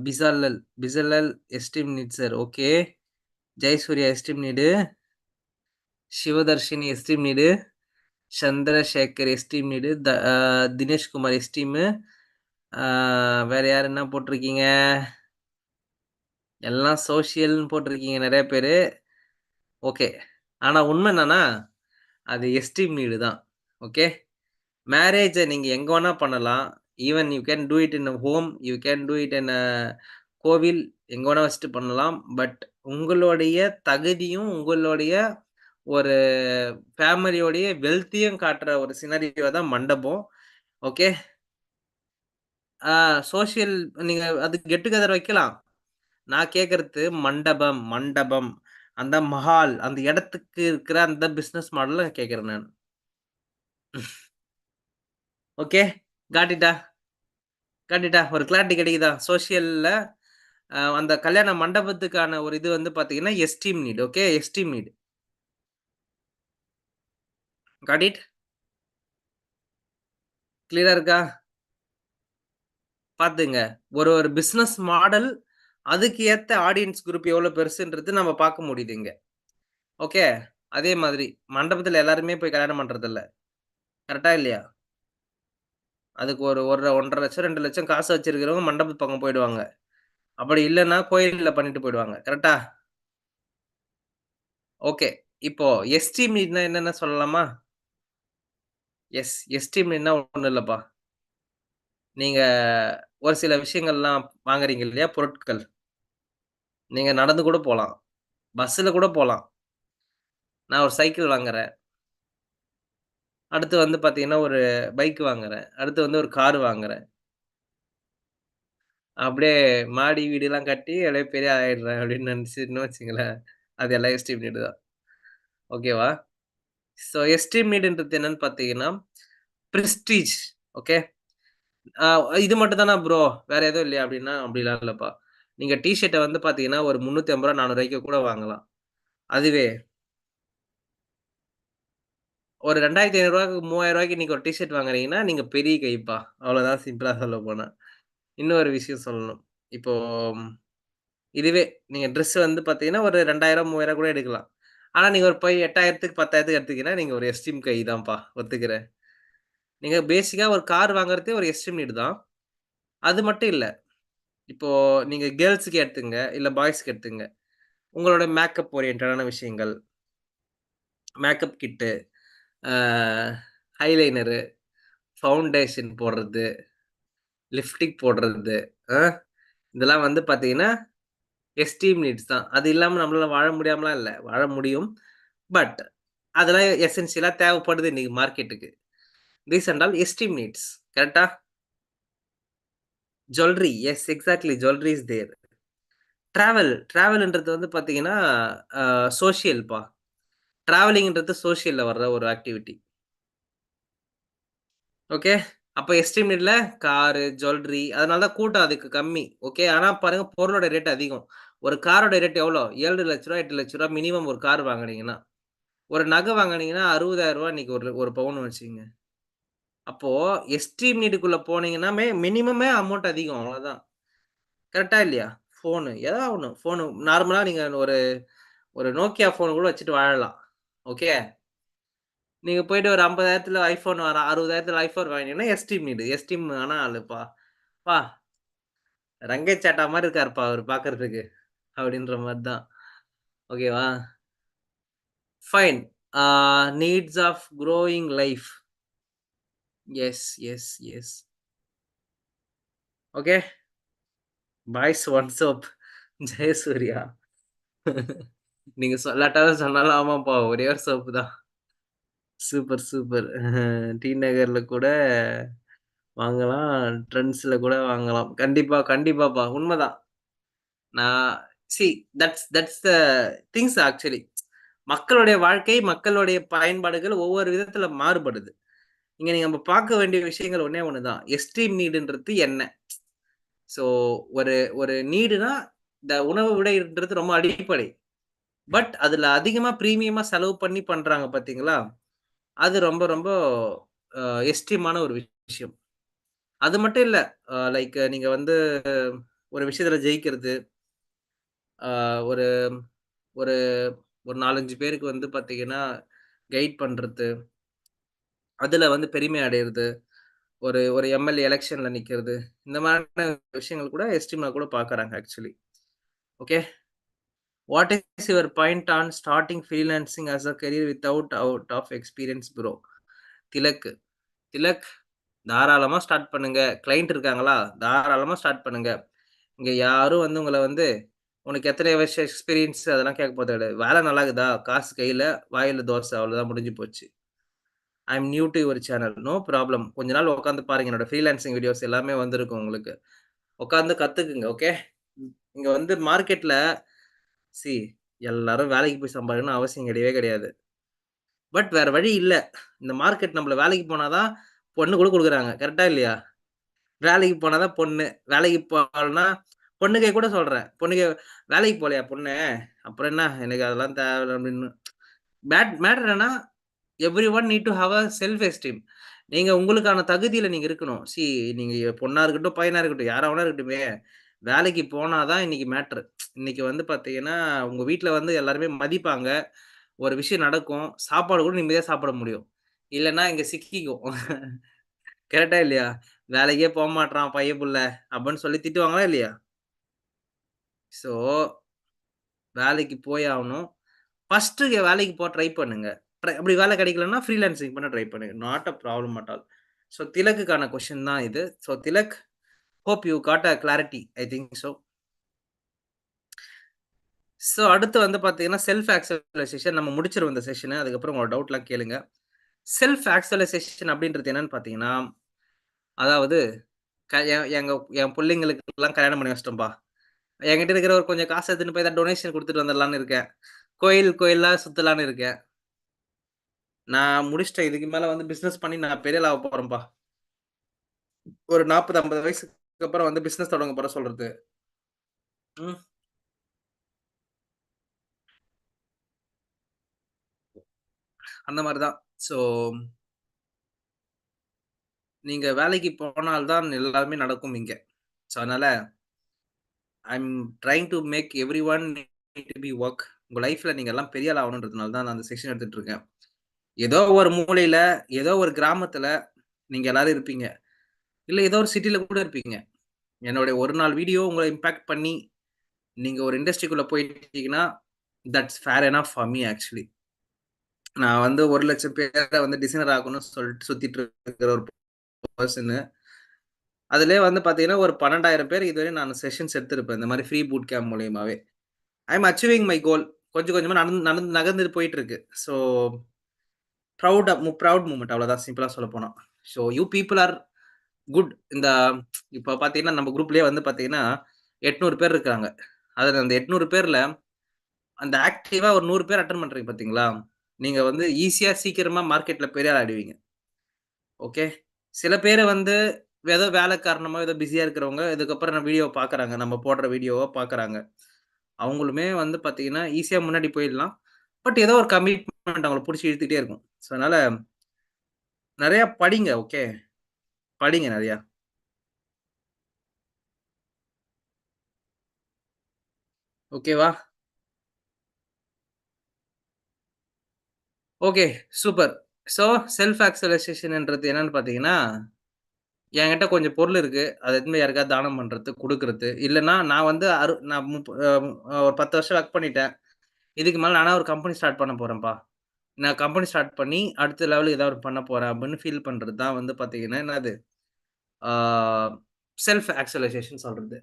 பிசல்லல். பிசல்லல் esteem need sir. Okay. Jayasurya esteem need. Sivadharshini esteem need. Chandrasekar esteem need. Dinesh Kumar esteem. ஆ வேற யார் என்ன போட்டிருக்கீங்க? எல்லாம் சோசியல்ன்னு போட்டிருக்கீங்க நெறைய பேரு. ஓகே. ஆனா உண்மை என்னன்னா, அது எஸ்டீம் நீடு தான். ஓகே. மேரேஜ நீங்க எங்க வேணா பண்ணலாம். Even you can do it in a home. You can do it in a கோவில். எங்க வேணா வச்சுட்டு பண்ணலாம். பட் உங்களுடைய தகுதியும், உங்களுடைய ஒரு ஃபேமிலியோடைய வெல்த்தையும் காட்டுற ஒரு சினரியோ தான் மண்டபம். ஓகே. ஆ சோசியல் நீங்க அது கெட் டுகெதர் வைக்கலாம். நான் கேட்கறது மண்டபம், மண்டபம். அந்த மஹால், அந்த இடத்துக்கு இருக்கிற அந்த பிசினஸ் மாடல்ல கேட்கிறேன் நானு. ஓகே. காட் இட்டா? காட் இட்டா? ஒரு கிளாரிட்டி கிடைக்குதா? சோசியல்ல அந்த கல்யாண மண்டபத்துக்கான ஒரு இது வந்து பார்த்தீங்கன்னா, esteem need. Okay. Esteem NEET. Got it? கிளியரா இருக்கா? பாத்துங்க. ஒரு ஒரு பிசினஸ் மாடல், அதுக்கு ஏத்த ஆடியன்ஸ் குரூப் எவ்வளோ பெருசுன்றது நம்ம பார்க்க முடியுது இங்க. ஓகே. அதே மாதிரி மண்டபத்துல எல்லாருமே போய் கல்யாணம் பண்றதில்ல. கரெக்ட்டா இல்லையா? அதுக்கு ஒரு 1,50,000 2,00,000 காசு வச்சிருக்கிறவங்க மண்டபத்து பக்கம் போயிடுவாங்க. அப்படி இல்லன்னா கோயில்ல பண்ணிட்டு போயிடுவாங்க. கரெக்ட்டா? ஓகே. இப்போ எஸ்டீம் நீட்னா என்னன்னு சொல்லலாமா? எஸ்டீம் நீட்னா ஒண்ணும் இல்லப்பா. நீங்க ஒரு சில விஷயங்கள்லாம் வாங்குறீங்க இல்லையா? பொருட்கள். நீங்க நடந்து கூட போலாம். பஸ்ஸுல கூட போலாம். நான் ஒரு சைக்கிள் வாங்குறேன். அடுத்து வந்து பார்த்தீங்கன்னா, ஒரு பைக் வாங்குறேன். அடுத்து வந்து ஒரு கார் வாங்குறேன். அப்படியே மாடி வீடுலாம் கட்டி அப்படியே பெரிய ஆயிடுறேன் அப்படின்னு நினைச்சுன்னு வச்சுங்களேன். அது எல்லாம் எஸ்டீம் நீடு தான். ஓகேவா? ஸோ எஸ்டீம் நீடுன்றது என்னன்னு பார்த்தீங்கன்னா, பிரெஸ்டீஜ். ஓகே. ஆ இது மட்டும் தானா ப்ரோ? வேற எதுவும் இல்லையா? அப்படின்னா, அப்படிலாம் இல்லப்பா. நீங்க டீ ஷர்ட்ட வந்து பார்த்தீங்கன்னா, ஒரு ரூ. 350 ரூ. 400க்கு கூட வாங்கலாம். அதுவே ஒரு ரூ. 2,500 ரூ. 3,000க்கு நீங்க ஒரு டீ ஷர்ட் வாங்குறீங்கன்னா, நீங்க பெரிய கைப்பா. அவ்வளோதான் சிம்பிளா சொல்லப்போனா. இன்னொரு விஷயம் சொல்லணும். இப்போ இதுவே நீங்க ட்ரெஸ் வந்து பார்த்தீங்கன்னா, ஒரு 2,000 3,000 கூட எடுக்கலாம். ஆனா, நீங்க ஒரு போய் 8,000க்கு 10,000க்கு எடுத்தீங்கன்னா, நீங்க ஒரு எஸ்டீம் கை தான்ப்பா. ஒத்துக்கிறேன். நீங்க பேசிக்கா ஒரு கார் வாங்குறதே ஒரு எஸ்டீம் நீட் தான். அது மட்டும் இல்ல. இப்போ நீங்க கேர்ல்ஸ்க்கு எடுத்துங்க, இல்ல பாய்ஸ்க்கு எடுத்துங்க. உங்களோட மேக்கப் ஓரியன்டடான விஷயங்கள், மேக்கப் கிட்டு, ஆ ஹைலைனரு, ஃபவுண்டேஷன் போடுறது, லிப்டிக் போடுறது, அ இதெல்லாம் வந்து பார்த்தீங்கன்னா, எஸ்டீம் நீட்ஸ் தான். அது இல்லாம நம்மளால வாழ முடியாமலாம் இல்ல. வாழ முடியும். பட் அதெல்லாம் எசென்ஷியலா தேவைப்படுது இன்னைக்கு மார்க்கெட்டுக்கு. These and all esteem needs. கரெக்ட்டா? Jewellery. Yes exactly jewellery is there. டிராவல்ன்றது வந்து பார்த்தீங்கன்னா, சோசியல்ப்பா. டிராவலிங்ன்றது சோசியல்ல வர்ற ஒரு ஆக்டிவிட்டி. ஓகே. அப்ப எஸ்டீம் நீட்ல காரு, ஜுவல்லரி அதனால தான் கூட்டம் அதுக்கு கம்மி. ஓகே. ஆனா பாருங்க பொருளோட ரேட் அதிகம். ஒரு காரோட ரேட் எவ்வளோ? ரூ. 7,00,000 8,00,000 மினிமம் ஒரு கார் வாங்குனீங்கன்னா. ஒரு நகை வாங்குனீங்கன்னா ரூ. 60,000 இன்னைக்கு ஒரு ஒரு பவுன் வச்சுக்கங்க. அப்போ எஸ்டீம் நீடுக்குள்ள போனீங்கன்னா, மினிமமே அமௌண்ட் அதிகம். அவ்வளோதான். கரெக்ட்டா இல்லையா? ஃபோனு ஏதா ஒண்ணு. ஃபோனு நார்மலா நீங்க ஒரு ஒரு Nokia ஃபோன் கூட வச்சுட்டு வாழலாம். ஓகே. நீங்க போயிட்டு ஒரு 50,000த்துல iPhone 60,000த்துல iPhone வாங்கினீங்கன்னா, எஸ்டீம் நீடு. எஸ்டீம் ஆன ஆளுப்பா. "அப்பா ரங்கை சாட்டா மாரி இருக்காருப்பா அவரு பார்க்கறதுக்கு." அப்படின்ற மாரி தான். ஓகேவா? Fine. Needs of growing life. Yes, yes, yes. Okay. Boys one soap. Jayasurya. நீங்க சொல்லாட்டாலும் சொன்னாலும் ஆமாப்பா. ஒரே ஒரு சோப்பு தான். Super, super. டி நகர்ல கூட வாங்கலாம். ட்ரெண்ட்ஸ்ல கூட வாங்கலாம். கண்டிப்பா, கண்டிப்பாப்பா. உண்மதான். நான் see that's that's the things actually. மக்களுடைய வாழ்க்கை, மக்களுடைய பயன்பாடுகள் ஒவ்வொரு விதத்துல மாறுபடுது. இங்க நம்ம பார்க்க வேண்டிய விஷயங்கள் ஒண்ணே ஒண்ணு தான். எஸ்ட்ரீம் நீடுன்றது என்ன? ஸோ ஒரு ஒரு நீடுனா, இந்த உணவு விடைன்றது ரொம்ப அடிப்படை. பட் அதுல அதிகமா பிரீமியமா செலவு பண்ணி பண்றாங்க பார்த்தீங்களா? அது ரொம்ப ரொம்ப அ எக்ஸ்ட்ரீமான ஒரு விஷயம். அது மட்டும் இல்ல. லைக் நீங்க வந்து ஒரு விஷயத்துல ஜெயிக்கிறது, அ ஒரு ஒரு ஒரு 4, 5 பேருக்கு வந்து பார்த்தீங்கன்னா, கைட் பண்றது, அதுல வந்து பெருமை அடையறது, ஒரு ஒரு எம்எல்ஏ எலக்ஷன்ல நிக்கிறது, இந்த மாதிரியான விஷயங்கள் கூட எஸ்ட்ரீமா கூட பார்க்குறாங்க actually. Okay. What is your point on starting freelancing as a career without out of experience bro? Thilak. Thilak தாராளமா ஸ்டார்ட் பண்ணுங்க. கிளையன்ட் இருக்காங்களா? தாராளமா ஸ்டார்ட் பண்ணுங்க. இங்க யாரும் வந்து உங்கள வந்து, "உனக்கு எத்தனை வருஷம் எக்ஸ்பீரியன்ஸ்?" அதெல்லாம் கேட்க போறது கிடையாது. வேலை நல்லா இருக்குதா? காசு கையில, வாயில தோசை அவ்வளோதான் முடிஞ்சு போச்சு. I am new to your channel. No problem. கொஞ்ச நாள் உட்காந்து பாருங்க. என்னோட ஃப்ரீலான்சிங் வீடியோஸ் எல்லாமே வந்திருக்கும் உங்களுக்கு. உட்காந்து கத்துக்குங்க. ஓகே. இங்க வந்து மார்க்கெட்ல சி எல்லாரும் வேலைக்கு போய் சம்பாதிக்கணும்னு அவசியம் கிடையவே கிடையாது. பட் வேற வழி இல்ல. இந்த மார்க்கெட் நம்மள வேலைக்கு போனா தான் பொண்ணு கூட குடுக்குறாங்க. கரெக்ட்டா இல்லையா? வேலைக்கு போனா தான் பொண்ணு. வேலைக்கு போகலன்னா பொண்ணுக்கே கூட சொல்றேன். பொண்ணுக்கு "வேலைக்கு போலயா பொண்ணு? அப்புறம் என்ன? எனக்கு அதெல்லாம் தேவையில்ல" அப்படின்னு. மேட்டர் என்னன்னா, everyone need to have a self esteem. நீங்க உங்களுக்கான தகுதியில நீங்க இருக்கணும். நீங்க பொண்ணா இருக்கட்டும், பையனா இருக்கட்டும், யாரா வேணா இருக்கட்டுமே, வேலைக்கு போனா தான் இன்னைக்கு மேட்டர். இன்னைக்கு வந்து பார்த்தீங்கன்னா, உங்க வீட்ல வந்து எல்லாருமே மதிப்பாங்க. ஒரு விஷயம் நடக்கும். சாப்பாடு கூட நிம்மதியா சாப்பிட முடியும். இல்லன்னா இங்க சிக்கிக்கும். கரெக்ட்டா இல்லையா? வேலைக்கே போமாட்றான் பையன் புள்ள அப்படின்னு சொல்லி திட்டுவாங்களா இல்லையா? ஸோ வேலைக்கு போயே ஆவணும். ஃபர்ஸ்ட்டு வேலைக்கு ட்ரை பண்ணுங்க. அப்படி வேலை கிடைக்கலன்னா ஃப்ரீலான்சிங் பண்ண ட்ரை பண்ணுங்க. Not a problem at all. So திலக்குக்கான கொஸ்டின் தான் இது. So Tilak, hope you got a clarity. I think so. So அடுத்து வந்து பார்த்தீங்கன்னா, செல்ஃப் ஆக்சுவலைசேஷன் நம்ம முடிச்சிருவோம் இந்த செஷன. அதுக்கப்புறம் உங்களோட டவுட்லாம் கேளுங்க. செல்ஃப் ஆக்சுவலைசேஷன் அப்படின்றது என்னன்னு பார்த்தீங்கன்னா, அதாவது என் புள்ளைங்களுக்கெல்லாம் கல்யாணம் பண்ணி வச்சுட்டோம்பா. என்கிட்ட இருக்கிற ஒரு கொஞ்சம் காசு எடுத்துன்னு போய் ஏதாவது டொனேஷன் குடுத்துட்டு வந்துரலான்னு இருக்கேன். கோயில் கோயிலா சுத்தலான்னு இருக்கேன். நான் முடிச்சுட்டேன். இதுக்கு மேல வந்து பிசினஸ் பண்ணி நான் பெரிய ஆள் ஆக போறேன்ப்பா. ஒரு 40, 50 வயசுக்கு அப்புறம் வந்து பிசினஸ் தொடங்க போறேன் சொல்றது. ம். அந்த மாரி தான். ஸோ நீங்க வேலைக்கு போனால் தான் எல்லாமே நடக்கும் இங்க. ஸோ அதனால I am trying to make everyone need to be work. உங்க லைஃப்ல நீங்க எல்லாம் பெரிய ஆள் ஆகணுன்றதுனால தான் நான் அந்த செக்ஷன் எடுத்துட்டு இருக்கேன். ஏதோ ஒரு மூலையில, ஏதோ ஒரு கிராமத்துல நீங்க எல்லாரும் இருப்பீங்க. இல்ல ஏதோ ஒரு சிட்டில கூட இருப்பீங்க. என்னுடைய ஒரு நாள் வீடியோ உங்கள இம்பாக்ட் பண்ணி, நீங்க ஒரு இண்டஸ்ட்ரிக்குள்ள போயிட்டீங்கன்னா, that's fair enough for me actually. நான் வந்து 1,00,000 பேர வந்து டிசைனர் ஆகணும்னு சொல்லிட்டு சுத்திட்டு இருக்கிற ஒரு பெர்சனு. அதிலயே வந்து பார்த்தீங்கன்னா, ஒரு 12,000 பேர் இதுவரையும் நான் செஷன்ஸ் எடுத்திருப்பேன். இந்த மாரி ஃப்ரீ பூட் கேம்ப் மூலியமாவே. I am achieving my goal. கொஞ்சம் கொஞ்சமா நகர்ந்துட்டு போயிட்டு இருக்கு. ஸோ ப்ரவுட் மூமெண்ட் அவ்வளோதான் சிம்பிளா சொல்லப்போனா. So you people are good. இப்ப பார்த்தீங்கன்னா, நம்ம குரூப்லயே வந்து பார்த்தீங்கன்னா, 800 பேர் இருக்காங்க. அதுல அந்த 800 பேர்ல அந்த ஆக்டிவா ஒரு 100 பேர் அட்டெண்ட் பண்றீங்க பார்த்தீங்களா? நீங்க வந்து ஈஸியா சீக்கிரமா மார்க்கெட்ல பெரிய ஆள் ஆயிடுவீங்க. ஓகே. சில பேரு வந்து ஏதோ வேலை காரணமா ஏதோ பிஸியா இருக்கிறவங்க, இதுக்கப்புறம் நான் வீடியோ பார்க்குறாங்க. நம்ம போடுற வீடியோவ பார்க்குறாங்க. அவங்களுமே வந்து பார்த்தீங்கன்னா, ஈஸியா முன்னாடி போயிடலாம். பட் ஏதோ ஒரு கமிட்மெண்ட் அவங்கள புடிச்சு இழுத்துட்டே இருக்கும். ஸோ அதனால நெறைய படிங்க. ஓகே. படிங்க நெறையா. ஓகேவா? ஓகே. சூப்பர். ஸோ செல்ஃப் ஆக்சுவலைசேஷன்ன்றது என்னன்னு பார்த்தீங்கன்னா, என்கிட்ட கொஞ்சம் பொருள் இருக்கு. அத எடுத்துன்னு போய் யாருக்காவது தானம் பண்றது, குடுக்குறது. இல்லன்னா நான் வந்து நான் ஒரு 10 வருஷம் ஒர்க் பண்ணிட்டேன். இதுக்கு மேல நானா ஒரு கம்பெனி ஸ்டார்ட் பண்ண போறேன்ப்பா. நான் கம்பெனி ஸ்டார்ட் பண்ணி அடுத்த லெவல் ஏதாவது பண்ண போறேன் அப்படின்னு ஃபீல் பண்றது தான் வந்து பார்த்தீங்கன்னா, என்னது ஆ செல்ஃப் ஆக்சுவலைசேஷன் சொல்றது.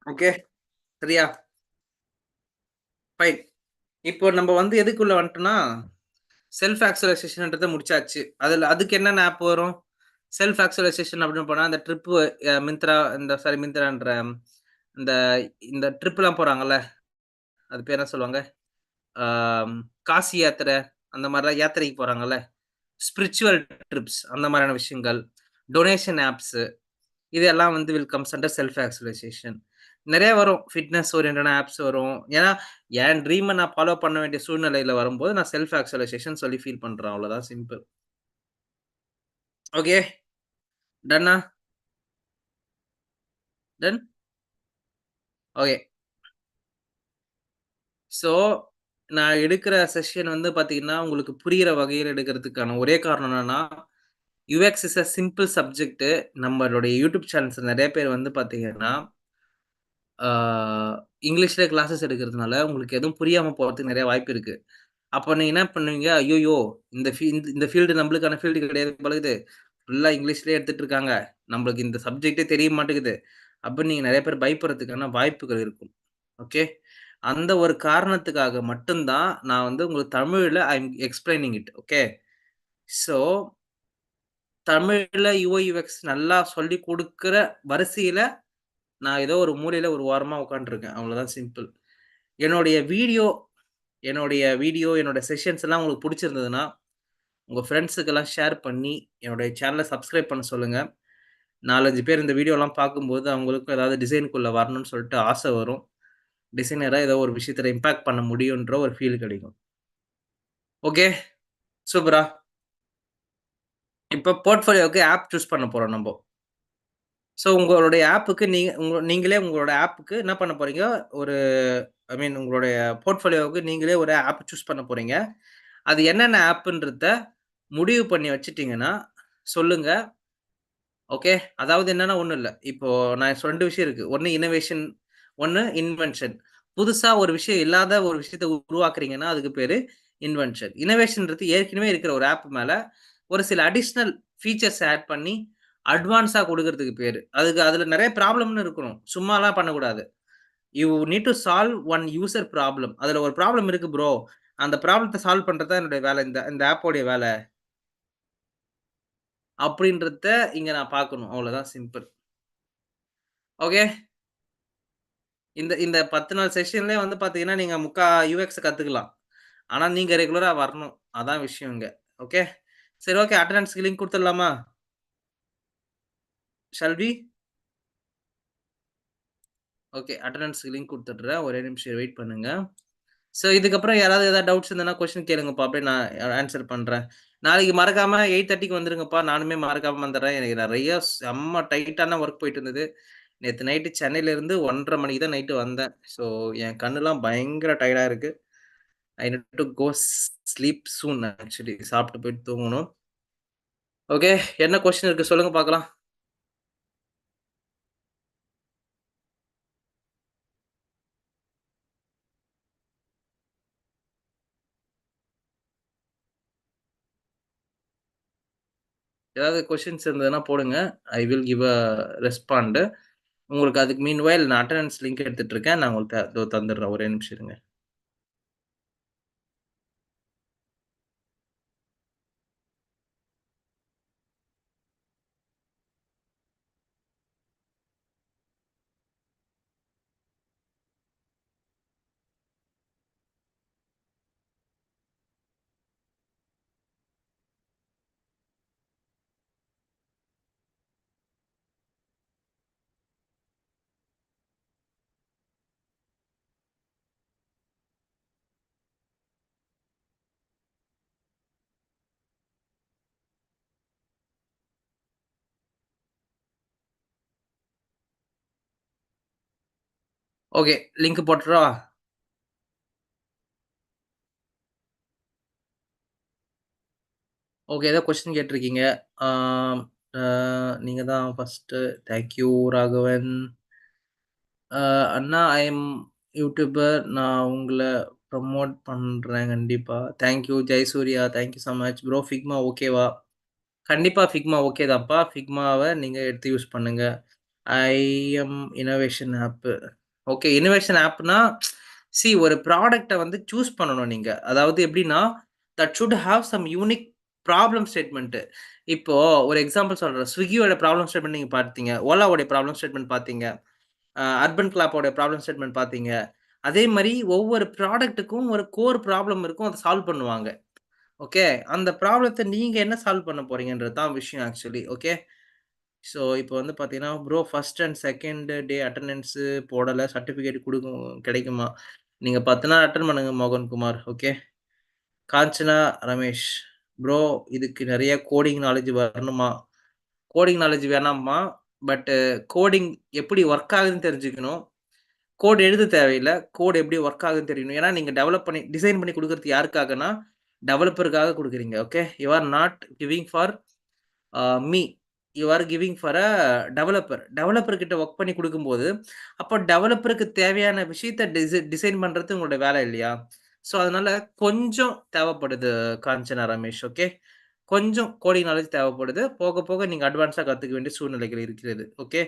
ஓகே. சரியா? ஃபைன். இப்போ நம்ம வந்து எதுக்குள்ள வந்துட்டோம்னா, செல்ஃப் ஆக்சுவலைசேஷன்ன்றத முடிச்சாச்சு. அதுக்கு என்னென்ன ஆப் வரும்? செல்ஃப் ஆக்சுவலைசேஷன் அப்படின்னு போனா, இந்த ட்ரிப்பு மிந்த்ரா மிந்த்ரான்ற இந்த இந்த ட்ரிப்லாம் போறாங்கல்ல, அது பேர் என்ன சொல்லுவாங்க? ஆம், காசி யாத்திரை அந்த மாரிலாம் யாத்திரைக்கு போறாங்கல்ல, ஸ்பிரிச்சுவல் ட்ரிப்ஸ் அந்த மாரியான விஷயங்கள், டொனேஷன் ஆப்ஸ் இது எல்லாம் வந்து will comes under self actualisation. நெறைய வரும். ஃபிட்னஸ் ஓரியன்டடான ஆப்ஸ் வரும். ஏன்னா, என் ட்ரீம்ம நான் ஃபாலோ பண்ண வேண்டிய சூழ்நிலையில வரும்போது, நான் செல்ஃப் ஆக்சுவலைசேஷன் சொல்லி ஃபீல் பண்றேன். அவ்வளோதான் சிம்பிள். ஓகே. டன்னா? டன்? ஓகே. ஸோ, நான் எடுக்கிற செஷன் வந்து பார்த்தீங்கன்னா, உங்களுக்கு புரியிற வகையில எடுக்கிறதுக்கான ஒரே காரணம் என்னன்னா, UX is a simple subject. நம்மளுடைய யூடியூப் சேனல்ஸ் நெறைய பேர் வந்து பார்த்தீங்கன்னா, ஆ இங்கிலீஷ்ல கிளாஸஸ் எடுக்கிறதுனால, உங்களுக்கு எதுவும் புரியாம போறதுக்கு நெறைய வாய்ப்பு இருக்கு. அப்ப நீங்க என்ன பண்ணுவீங்க, "ஐய்யய்யோ! இந்த ஃபீல்டு நம்மளுக்கான ஃபீல்டு கிடையாது போல இருக்குது. ஃபுல்லா இங்கிலீஷ்லயே எடுத்துட்டு இருக்காங்க. நம்மளுக்கு இந்த சப்ஜெக்ட்டே தெரிய மாட்டேங்குது." அப்படின்னு நீங்க நெறைய பேர் பயப்படுறதுக்கான வாய்ப்புகள் இருக்கும். ஓகே. அந்த ஒரு காரணத்துக்காக மட்டும் தான் நான் வந்து உங்களுக்கு தமிழ்ல ஐ அம் எக்ஸ்பிளைனிங் இட். ஓகே. ஸோ தமிழ்ல யுஐ, யுஎக்ஸ் நல்லா சொல்லிக் குடுக்குற வரிசையில, நான் ஏதோ ஒரு மூலையில ஒரு ஓரமா உட்காந்துருக்கேன். அவ்வளோதான் சிம்பிள். என்னுடைய வீடியோ என்னோட செஷன்ஸ் எல்லாம் உங்களுக்கு புடிச்சிருந்ததுன்னா, உங்க ஃபிரெண்ட்ஸுக்கெல்லாம் ஷேர் பண்ணி, என்னுடைய சேனல சப்ஸ்கிரைப் பண்ண சொல்லுங்க. 4, 5 பேர் இந்த வீடியோலாம் பார்க்கும்போது, அவங்களுக்கும் ஏதாவது டிசைனுக்குள்ள வரணும்னு சொல்லிட்டு ஆசை வரும். டிசைனரா ஏதோ ஒரு விஷயத்துல இம்பாக்ட் பண்ண முடியுன்ற ஒரு ஃபீல் கிடைக்கும். ஓகே. சூப்பரா. இப்ப போர்ட்ஃபோலியோக்கு ஆப் சூஸ் பண்ண போறோம் நம்ப. ஸோ உங்களுடைய ஆப்புக்கு நீங்களே உங்களோட ஆப்புக்கு என்ன பண்ண போறீங்க, ஒரு ஐ மீன் உங்களுடைய போர்ட்ஃபோலியோவுக்கு நீங்களே ஒரு ஆப் சூஸ் பண்ண போறீங்க. அது என்னென்ன ஆப்புன்றத முடிவு பண்ணி வச்சுட்டீங்கன்னா, சொல்லுங்க. ஓகே. அதாவது என்னன்னா ஒண்ணும் இல்ல. இப்போ நான் 2 விஷயம் இருக்கு. ஒண்ணு இன்னோவேஷன், ஒண்ணு இன்வென்ஷன். புதுசா ஒரு விஷயம் இல்லாத ஒரு விஷயத்த உருவாக்குறீங்கன்னா, அதுக்கு பேரு இன்வென்ஷன். இன்னோவேஷன்ன்றது ஏற்கனவே இருக்கிற ஒரு ஆப் மேல ஒரு சில அடிஷனல் ஃபீச்சர்ஸ் ஆட் பண்ணி அட்வான்ஸா குடுக்குறதுக்கு பேரு. அதுல நெறைய ப்ராப்ளம்னு இருக்கணும். சும்மாலாம் பண்ணக்கூடாது. You need to solve one user problem. அதுல ஒரு ப்ராப்ளம் இருக்கு ப்ரோ. அந்த ப்ராப்ளத்த சால்வ் பண்றது தான் என்னுடைய வேலை. இந்த இந்த ஆப்போடைய வேல. அப்படின்றத இங்க நான் பார்க்கணும். அவ்வளோதான் சிம்பிள். ஓகே. இந்த 10 நாள் செஷன்லயே வந்து பார்த்தீங்கன்னா, நீங்க யுஎக்ஸ் கத்துக்கலாம். ஆனா நீங்க ரெகுலரா வரணும். அதான் விஷயம் இங்க. ஓகே. சரி ஓகே. அட்டெண்டன்ஸ்க்கு லிங்க் குடுத்துடலாமா? Shall we? ஓகே. அட்டெண்டன்ஸ்க்கு லிங்க் குடுத்துடுறேன். ஒரே நிமிஷம் வெயிட் பண்ணுங்க. ஸோ இதுக்கப்புறம் யாராவது ஏதாவது டவுட்ஸ் இருந்ததுன்னா கொஸ்டின் கேளுங்கப்பா. அப்படியே நான் ஆன்ஸர் பண்றேன். நாளைக்கு மறக்காம 8:30க்கு வந்துருங்கப்பா. நானுமே மறக்காம வந்துர்றேன். எனக்கு நெறைய செம்ம டைட்டான ஒர்க் போயிட்டு இருந்தது. நேத்து நைட்டு சென்னையில இருந்து 1:30 மணிக்கு தான் நைட்டு வந்தேன். ஸோ என் கண்ணுலாம் பயங்கர டயர்டா இருக்கு. I need to go sleep soon actually. சாப்பிட்டு போயிட்டு தூங்கணும். ஓகே. என்ன கொஸ்டின் இருக்கு சொல்லுங்க பார்க்கலாம். ஏதாவது கொஸ்டின்ஸ் இருந்ததுன்னா போடுங்க. I will give a respond. உங்களுக்கு அதுக்கு மீன்வைல் நான் அட்டெண்டன்ஸ் லிங்க் எடுத்துட்டு இருக்கேன். நான் உங்களுக்கு இதோ தந்துடுறேன். ஒரே நிமிஷம் இருங்க. ஓகே. லிங்க் போட்டுறவா? ஓகே. ஏதோ கொஸ்டின் கேட்டிருக்கீங்க. ஆம் அ நீங்க தான் ஃபர்ஸ்ட்டு. Thank you Raghavan. அ அண்ணா ஐ எம் யூடியூபர். நான் உங்கள ப்ரமோட் பண்றேன் கண்டிப்பா. Thank you Jayasurya. Thank you so much. Bro Figma ஓகேவா? கண்டிப்பா Figma ஓகே தான்ப்பா. Figmaவ நீங்க எடுத்து யூஸ் பண்ணுங்க. IM innovation app. Okay. Innovation ஆப்னா, ஒரு ப்ராடக்ட்ட வந்து சூஸ் பண்ணணும் நீங்க. அதாவது எப்படின்னா, that should have some unique problem statement. இப்போ ஒரு எக்ஸாம்பிள் சொல்றேன். Swiggyயோட ப்ராப்ளம் ஸ்டேட்மென்ட் நீங்க பார்த்தீங்க. Olaவோட ப்ராப்ளம் ஸ்டேட்மென்ட் பார்த்தீங்க. அர்பன் கிளாப்போட ப்ராப்ளம் ஸ்டேட்மென்ட் பார்த்தீங்க. அதே மாரி ஒவ்வொரு ப்ராடக்ட்டுக்கும் ஒரு கோர் ப்ராப்ளம் இருக்கும். அத சால்வ் பண்ணுவாங்க. ஓகே. அந்த ப்ராப்ளத்த நீங்க என்ன சால்வ் பண்ண போறீங்கன்றது தான் விஷயம் ஆக்சுவலி. ஓகே. இப்போ வந்து பார்த்தீங்கன்னா, bro first and second day attendance போடல. சர்டிஃபிகேட் கிடைக்குமா? நீங்க 10 நாள் அட்டெண்ட் பண்ணுங்க மோகன்குமார். ஓகே. காஞ்சனா ரமேஷ். ப்ரோ இதுக்கு நெறைய கோடிங் நாலேட்ஜ் வரணுமா? கோடிங் நாலேட்ஜ் வேணாம்மா. பட் கோடிங் எப்படி ஒர்க் ஆகுதுன்னு தெரிஞ்சுக்கணும். கோட் எழுத தேவையில்ல. கோட் எப்படி ஒர்க் ஆகுதுன்னு தெரியணும். ஏன்னா நீங்க டெவலப் பண்ணி டிசைன் பண்ணி குடுக்குறது யாருக்காகன்னா, டெவலப்பருக்காக குடுக்குறீங்க. Okay. You are not giving for me. You are giving for a developer. Developer கிட்ட ஒர்க் பண்ணி குடுக்கும்போது, அப்போ டெவலப்பருக்கு தேவையான விஷயத்த டிசைன் பண்றது உங்களோட வேலை இல்லையா? அதனால கொஞ்சம் தேவைப்படுது காஞ்சனா ரமேஷ். ஓகே. கொஞ்சம் கோடிங் நாலேட்ஜ் தேவைப்படுது. போக, போக நீங்க அட்வான்ஸா கத்துக்க வேண்டிய சூழ்நிலைகள் இருக்கிறது. ஓகே.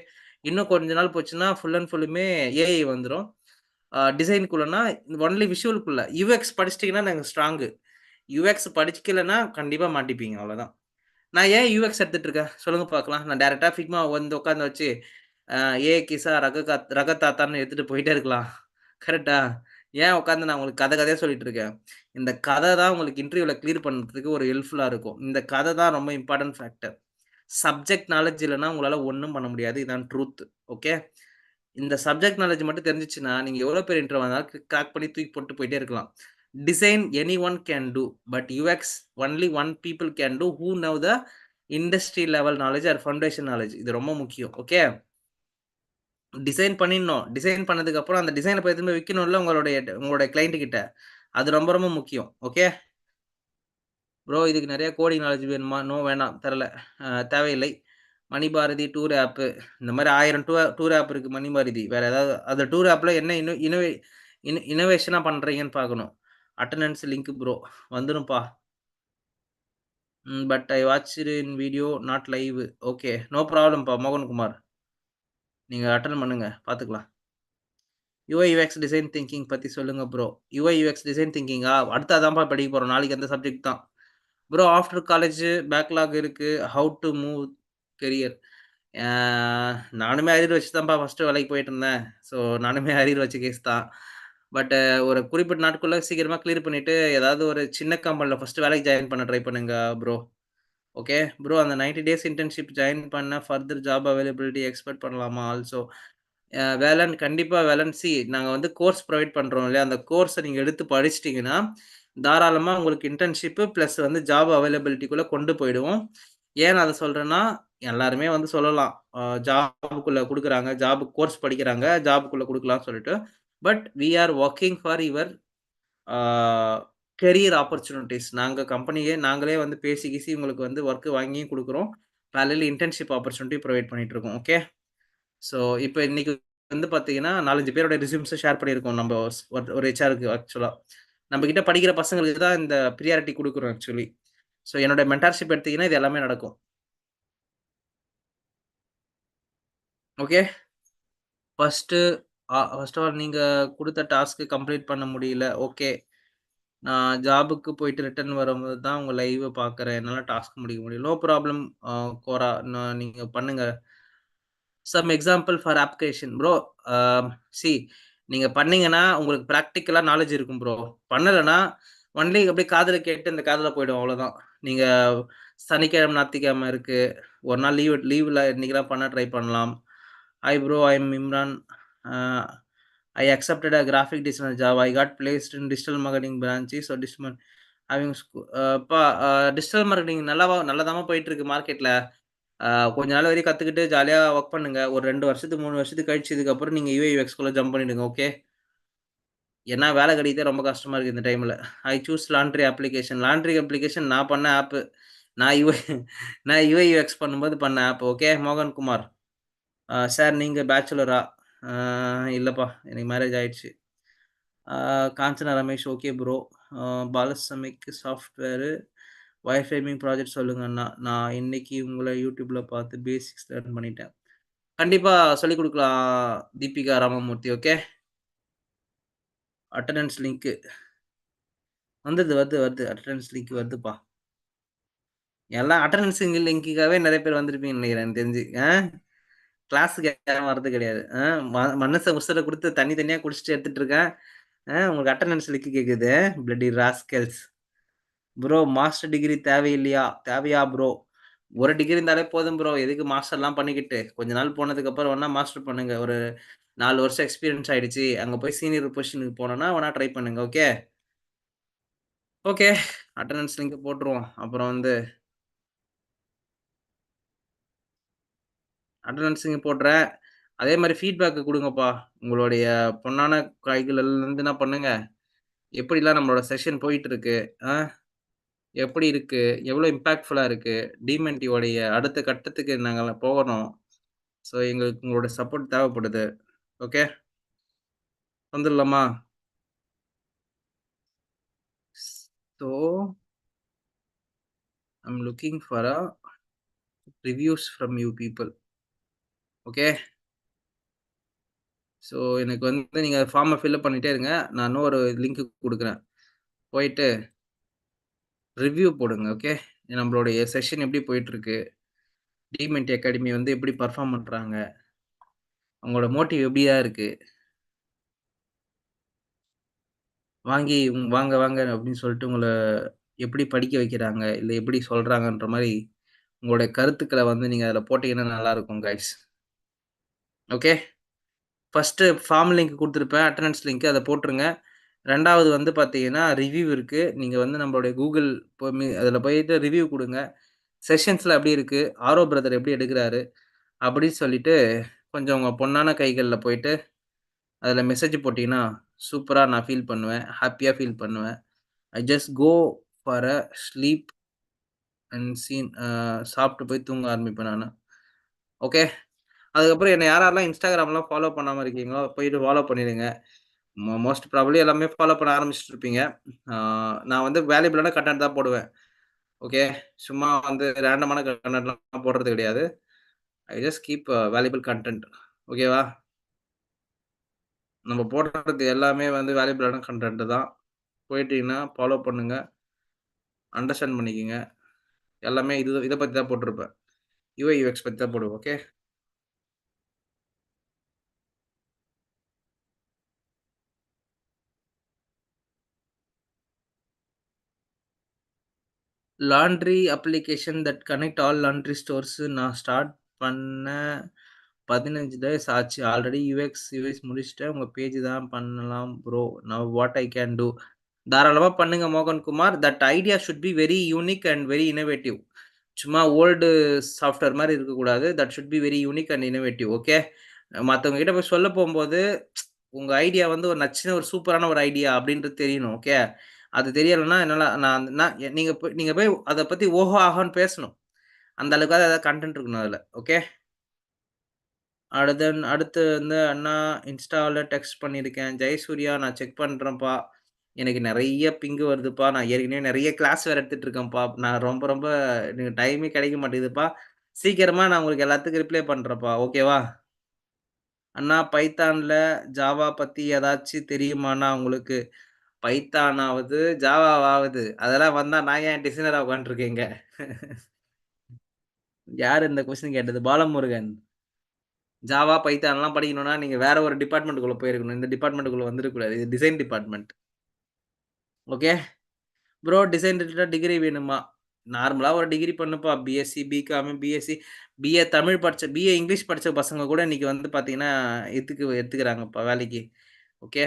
இன்னும் கொஞ்ச நாள் போச்சுன்னா, ஃபுல் அண்ட் ஃபுல்லுமே ஏஐ வந்துரும். டிசைன்க்குள்ளனா ஒன்லி விஷுவல்க்குள்ள. யுஎக்ஸ் படிச்சிட்டீங்கன்னா நாங்க ஸ்ட்ராங்கு. யுஎக்ஸ் படிக்கலன்னா கண்டிப்பா மாட்டிப்பீங்க அவ்வளோதான். நான் ஏன் யுஎக்ஸ் எடுத்துட்டு இருக்கேன்? சொல்லுங்க பார்க்கலாம். நான் டைரக்ட்டா ஃபிக்மா வந்து உட்கார்ந்து வச்சு, அ ஏ கிசா ரகதாத்தான்னு எடுத்துட்டு போயிட்டே இருக்கலாம். கரெக்ட்டா? ஏன் உட்கார்ந்து நான் உங்களுக்கு கதையா சொல்லிட்டு இருக்கேன். இந்த கதை தான் உங்களுக்கு இன்டர்வியூல கிளியர் பண்றதுக்கு ஒரு ஹெல்ப்ஃபுல்லா இருக்கும். இந்த கதை தான் ரொம்ப இம்பார்ட்டன்ட் ஃபேக்டர். சப்ஜெக்ட் நாலேட்ஜ் இல்லன்னா உங்களால ஒண்ணும் பண்ண முடியாது. இதான் ட்ரூத். ஓகே. இந்த சப்ஜெக்ட் நாலேட்ஜ் மட்டும் தெரிஞ்சுச்சுன்னா, நீங்க எவ்வளோ பெரிய இன்டர்வியூ வந்தாலும் கிராக் பண்ணி தூக்கி போட்டு போயிட்டே இருக்கலாம். Design anyone can do. But UX only one people can do who know the industry level knowledge or foundation knowledge. இது ரொம்ப முக்கியம். ஓகே. டிசைன் பண்ணிடணும். டிசைன் பண்ணதுக்கு அப்புறம் அந்த டிசைன போய் திரும்ப விக்கணும்ல உங்களுடைய கிளையன்ட் கிட்ட. அது ரொம்ப ரொம்ப முக்கியம். ஓகே. ப்ரோ இதுக்கு நெறைய கோடிங் நாலேட்ஜ் வேணுமா? நோ வேணாம். தரல. தேவையில்லை. மணிபாரதி டூர் ஆப்பு. இந்த மாரி 1000 டூர் ஆப் இருக்கு மணிபாரதி. வேற ஏதாவது அந்த டூர் ஆப்ல என்ன இன்னோவேஷனா பண்றீங்கன்னு பார்க்கணும். Attendance link bro. வந்துரும்ப்பா. But I watched in video not live. Okay. No ப்ராப்ளம்ப்பா மோகன்குமார். நீங்க அட்டெண்ட் பண்ணுங்க. பார்த்துக்கலாம். யுஐ யுஎக்ஸ் டிசைன் திங்கிங் பத்தி சொல்லுங்க ப்ரோ. யுஐ யுஎக்ஸ் டிசைன் திங்கிங்கா? அடுத்து அதான்ப்பா படிக்க போறோம். நாளைக்கு அந்த சப்ஜெக்ட் தான். ப்ரோ ஆஃப்டர் காலேஜ் பேக்லாக் இருக்கு. How to move career. ஆ நானுமே அரியர் வச்சு தான்ப்பா ஃபர்ஸ்ட்டு வேலைக்கு போயிட்டுருந்தேன். நானுமே அரியர் வச்ச கேஸ் தான். பட் ஒரு குறிப்பிட்ட நாட்குள்ள சீக்கிரமா கிளியர் பண்ணிட்டு, ஏதாவது ஒரு சின்ன கம்பெனில ஃபர்ஸ்ட்டு வேலைக்கு ஜாயின் பண்ண ட்ரை பண்ணுங்க ப்ரோ. ஓகே. ப்ரோ அந்த 90 டேஸ் இன்டர்ன்ஷிப் ஜாயின் பண்ண ஃபர்தர் ஜாப் அவைலபிலிட்டி எக்ஸ்பெக்ட் பண்ணலாமா ஆல்சோ? வேலன் கண்டிப்பா வேலன் நாங்க வந்து கோர்ஸ் ப்ரொவைட் பண்றோம் இல்லையா? அந்த கோர்ஸ நீங்க எடுத்து படிச்சுட்டீங்கன்னா, தாராளமா உங்களுக்கு இன்டர்ன்ஷிப் பிளஸ் வந்து ஜாப் அவைலபிலிட்டிக்குள்ள கொண்டு போயிடுவோம். ஏன் நான் அத சொல்றேன்னா, எல்லாருமே வந்து சொல்லலாம். ஜாப்க்குள்ள குடுக்குறாங்க, கோர்ஸ் படிக்கிறாங்க, ஜாப்க்குள்ள குடுக்கலாம்னு சொல்லிட்டு. But we are working for your uh career opportunities. நாங்களே வந்து பேசி கீசி உங்களுக்கு வந்து வொர்க் வாங்கியும் குடுக்குறோம். parallel இன்டர்ன்ஷிப் ஆப்பர்ச்சுனிட்டி புரொவைட் பண்ணிட்டு இருக்கோம். ஓகே. ஸோ, இப்ப இன்னைக்கு வந்து பார்த்தீங்கன்னா, 4, 5 பேரோட ரெஸ்யூம்ஸ ஷேர் பண்ணியிருக்கோம் நம்ப ஒரு ஹெச்ஆருக்கு ஆக்சுவலா. நம்ம கிட்ட படிக்கிற பசங்களுக்கு தான் இந்த பிரியாரிட்டி குடுக்குறோம் ஆக்சுவலி. என்னோட மென்டார்ஷிப் எடுத்தீங்கன்னா, இது எல்லாமே நடக்கும். Okay. First first of all நீங்க குடுத்த டாஸ்க் கம்ப்ளீட் பண்ண முடியல. ஓகே. நான் ஜாபுக்கு போயிட்டு ரிட்டர்ன் வரும்போது தான் உங்க லைவ பார்க்குறேன். என்னால டாஸ்க் முடிக்க முடியல. No problem Kora. நீங்க பண்ணுங்க. Some example for application. Bro அ சி நீங்க பண்ணீங்கன்னா, உங்களுக்கு பிராக்டிகலா நாலேட்ஜ் இருக்கும் ப்ரோ. பண்ணலன்னா, ஒன்லி அப்படியே காதுல கேட்டு இந்த காதுல போயிடும் அவ்வளோதான். நீங்க சனிக்கிழமை, ஞாயித்துக்கிழமை இருக்கு. ஒரு நாள் லீவ்ல இன்னைக்கெல்லாம் பண்ண ட்ரை பண்ணலாம். Hi bro, I am Imran. A I accepted a graphic designer job. I got placed in digital marketing branch. Digital having ஸ்கூ அப்பா டிஜிட்டல் மார்க்கெட்டிங் நல்லாதாம்மா போயிட்டு இருக்கு மார்க்கெட்ல. ஆ கொஞ்ச நாள் வரையும் கத்துக்கிட்டு ஜாலியா வொர்க் பண்ணுங்க. ஒரு 2 வருஷத்துக்கு, 3 வருஷத்துக்கு கழிச்சு இதுக்கப்புறம் நீங்க யுஐ, யுஎக்ஸ்குள்ள ஜம்ப் பண்ணிடுங்க. ஓகே. ஏன்னா வேலை கிடைக்கிறதே ரொம்ப கஷ்டமா இருக்கு இந்த டைம்ல. I choose laundry application. Laundry application நான் பண்ண ஆப்பு. நான் யுஐ நான் யுஐ, யுஎக்ஸ் பண்ணும்போது பண்ண ஆப். ஓகே. மோகன் குமார். சார் நீங்க பேச்சுலரா? ஆ இல்லப்பா. எனக்கு மேரேஜ் ஆயிடுச்சு. ஆ காஞ்சனா ரமேஷ். Okay bro. பாலசமிக் சாஃப்ட்வேரு. வைஃபைமிங் ப்ராஜெக்ட் சொல்லுங்க அண்ணா. நான் இன்னைக்கு உங்கள YouTubeல பார்த்து பேசிக்ஸ் லேர்ன் பண்ணிட்டேன். கண்டிப்பா சொல்லிக் குடுக்கலாம் Deepika Ramamoorthy. Okay. Attendance link வந்துருது வருது. அட்டெண்டன்ஸ் லிங்க் வருதுப்பா. எல்லாம் அட்டெண்டன்ஸ் லிங்க்குக்காகவே நெறைய பேர் வந்திருப்பீங்கன்னு நெனைக்கிறேன் எனக்கு தெரிஞ்சு. கிளாஸுக்கு யாரும் வர்றது கிடையாது. மனச உசுர குடுத்து தண்ணி தண்ணியா குடிச்சுட்டு எடுத்துட்டு இருக்கேன். உங்களுக்கு அட்டெண்டன்ஸ் லிங்க் கேட்குது. Bloody rascals. Bro master degree தேவையில்லையா? தேவையா ப்ரோ? ஒரு டிகிரி இருந்தாலே போதும் ப்ரோ. எதுக்கு மாஸ்டர்லாம் பண்ணிக்கிட்டு? கொஞ்ச நாள் போனதுக்கப்புறம் வேணா மாஸ்டர் பண்ணுங்க. ஒரு 4 வருஷம் எக்ஸ்பீரியன்ஸ் ஆயிடுச்சு. அங்க போய் சீனியர் பொசிஷனுக்கு போனோம்னா வேணா ட்ரை பண்ணுங்க. ஓகே. ஓகே. அட்டெண்டன்ஸ் லிங்க் போட்டுருவோம். அப்புறம் வந்து அட்டெண்டன்ஸ் லிங்க் போடுறேன். அதே மாரி ஃபீட்பேக் குடுங்கப்பா. உங்களுடைய பொன்னான கைகள்லருந்து என்ன பண்ணுங்க. எப்படிலாம் நம்மளோட செஷன் போயிட்டு இருக்கு? ஆ எப்படி இருக்கு? எவ்வளோ இம்பாக்ட்ஃபுல்லா இருக்கு? டிமென்டியோடைய அடுத்த கட்டத்துக்கு நாங்க போகணும். ஸோ எங்களுக்கு உங்களோட சப்போர்ட் தேவைப்படுது. ஓகே. வந்துடலாமா? So I am looking for reviews from you people. Okay. So எனக்கு வந்து நீங்க ஃபார்ம ஃபில் அப் பண்ணிட்டே இருங்க. நான் இன்னொரு லிங்க் குடுக்குறேன். போயிட்டு ரிவ்யூ போடுங்க. ஓகே. நம்மளுடைய செஷன் எப்படி போயிட்டுருக்கு? டிமென்டி அகாடமி வந்து எப்படி பெர்ஃபார்ம் பண்றாங்க? அவங்களோட மோட்டிவ் எப்படியா இருக்கு? வாங்கி வாங்க வாங்க அப்படின்னு சொல்லிட்டு உங்கள எப்படி படிக்க வைக்கிறாங்க? இல்ல எப்படி சொல்றாங்கன்ற மாரி உங்களுடைய கருத்துக்கள வந்து நீங்க அதில போட்டீங்கன்னா நல்லாருக்கும் guys. Okay. First form link குடுத்துருப்பேன். அட்டெண்டன்ஸ் லிங்க் அத போட்டுருங்க. 2வது வந்து பார்த்தீங்கன்னா, ரிவ்யூ இருக்கு. நீங்க வந்து நம்மளுடைய Google அதில போயிட்டு ரிவ்யூ குடுங்க. செஷன்ஸ்ல எப்படி இருக்கு? ஆரோ பிரதர் எப்படி எடுக்குறாரு? அப்படின்னு சொல்லிட்டு கொஞ்சம் உங்க பொன்னான கைகள்ல போயிட்டு அதில மெசேஜ் போட்டீங்கன்னா, சூப்பரா நான் ஃபீல் பண்ணுவேன். ஹேப்பியா ஃபீல் பண்ணுவேன். I just go for a sleep and seen சாப்பிட்டு போய் தூங்க ஆரம்பிப்பேன் நானு. ஓகே. அதுக்கப்புறம் என்ன யாரெல்லாம் Instagramலாம் ஃபாலோ பண்ணாம இருக்கீங்களோ, போயிட்டு ஃபாலோ பண்ணிடுங்க. மோஸ்ட் ப்ராபப்ளி எல்லாமே ஃபாலோ பண்ண ஆரம்பிச்சுட்டு இருப்பீங்க. ஆ நான் வந்து வேல்யூபிளான கன்டென்ட் தான் போடுவேன். ஓகே. சும்மா வந்து ரேண்டமான கன்டென்ட்லாம் போடுறது கிடையாது. I just keep valuable content. ஓகேவா? நம்ம போடுறது எல்லாமே வந்து வேல்யூபிளான கன்டென்ட் தான். போயிட்டீங்கன்னா ஃபாலோ பண்ணுங்க. அண்டர்ஸ்டாண்ட் பண்ணிக்கங்க. எல்லாமே இத பத்தி தான் போட்டிருப்பேன். யுஐ, யுஎக்ஸ் பத்தி தான் போடுவேன். Okay. Laundry application that connect all laundry stores நான் ஸ்டார்ட் பண்ண 15 டேஸ் ஆச்சு. ஆல்ரெடி யுஎக்ஸ், யுஎஸ் முடிச்சுட்டேன். உங்க பேஜ் தான் பண்ணலாம் bro. Now what I can do? தாராளமா பண்ணுங்க மோகன் Kumar. That idea should be very unique and very innovative. சும்மா ஓல்டு சாஃப்ட்வேர் மாரி இருக்கக்கூடாது. That should be very unique and innovative. Okay. மத்தவங்க கிட்ட போய் சொல்ல போம்போது, உங்க ஐடியா வந்து ஒரு நச்சுன்னு ஒரு சூப்பரான ஒரு ஐடியா அப்டின்றது தெரியணும். ஓகே. அது தெரியலன்னா என்னால நான் நான் நீங்க போய் அத பத்தி ஓஹோ! ஆஹான்னு பேசணும். அந்த அளவுக்காவது ஏதாவது கன்டென்ட் இருக்கணும் அதுல. ஓகே. அடுத்து வந்து அண்ணா இன்ஸ்டால டெக்ஸ்ட் பண்ணியிருக்கேன். ஜெயசூர்யா நான் செக் பண்றேன்ப்பா. எனக்கு நெறைய பிங் வருதுப்பா. நான் ஏற்கனவே நெறைய கிளாஸ் வேற எடுத்துட்டு இருக்கேன்ப்பா. நான் ரொம்ப ரொம்ப எனக்கு டைமே கிடைக்க மாட்டேங்குதுப்பா. சீக்கிரமா நான் உங்களுக்கு எல்லாத்துக்கும் ரிப்ளை பண்றேன்ப்பா. ஓகேவா? அண்ணா பைத்தான்ல ஜாவா பத்தி ஏதாச்சு தெரியுமாண்ணா உங்களுக்கு? பைத்தானாவது, ஜாவாவாவது அதெல்லாம் வந்தா நான் ஏன் டிசைனரா உட்காந்துட்டுருக்கேன் இங்க. யாரு இந்த கொஸ்டின் கேட்டது? பாலமுருகன். ஜாவா, பைத்தான்லாம் படிக்கணும்னா, நீங்க வேற ஒரு டிபார்ட்மெண்ட்க்குள்ள போயிருக்கணும். இந்த டிபார்ட்மெண்ட்க்குள்ள வந்துருக்கக்கூடாது. இது design department. Okay. Bro design ரிலேட்டடா டிகிரி வேணுமா? நார்மலா ஒரு டிகிரி பண்ணுப்பா. BSc, BCom, BSc, BA Tamil படிச்ச பிஏ இங்கிலீஷ் படிச்ச பசங்க கூட இன்னைக்கு வந்து பார்த்தீங்கன்னா, எடுத்துக்கிறாங்கப்பா வேலைக்கு. ஓகே.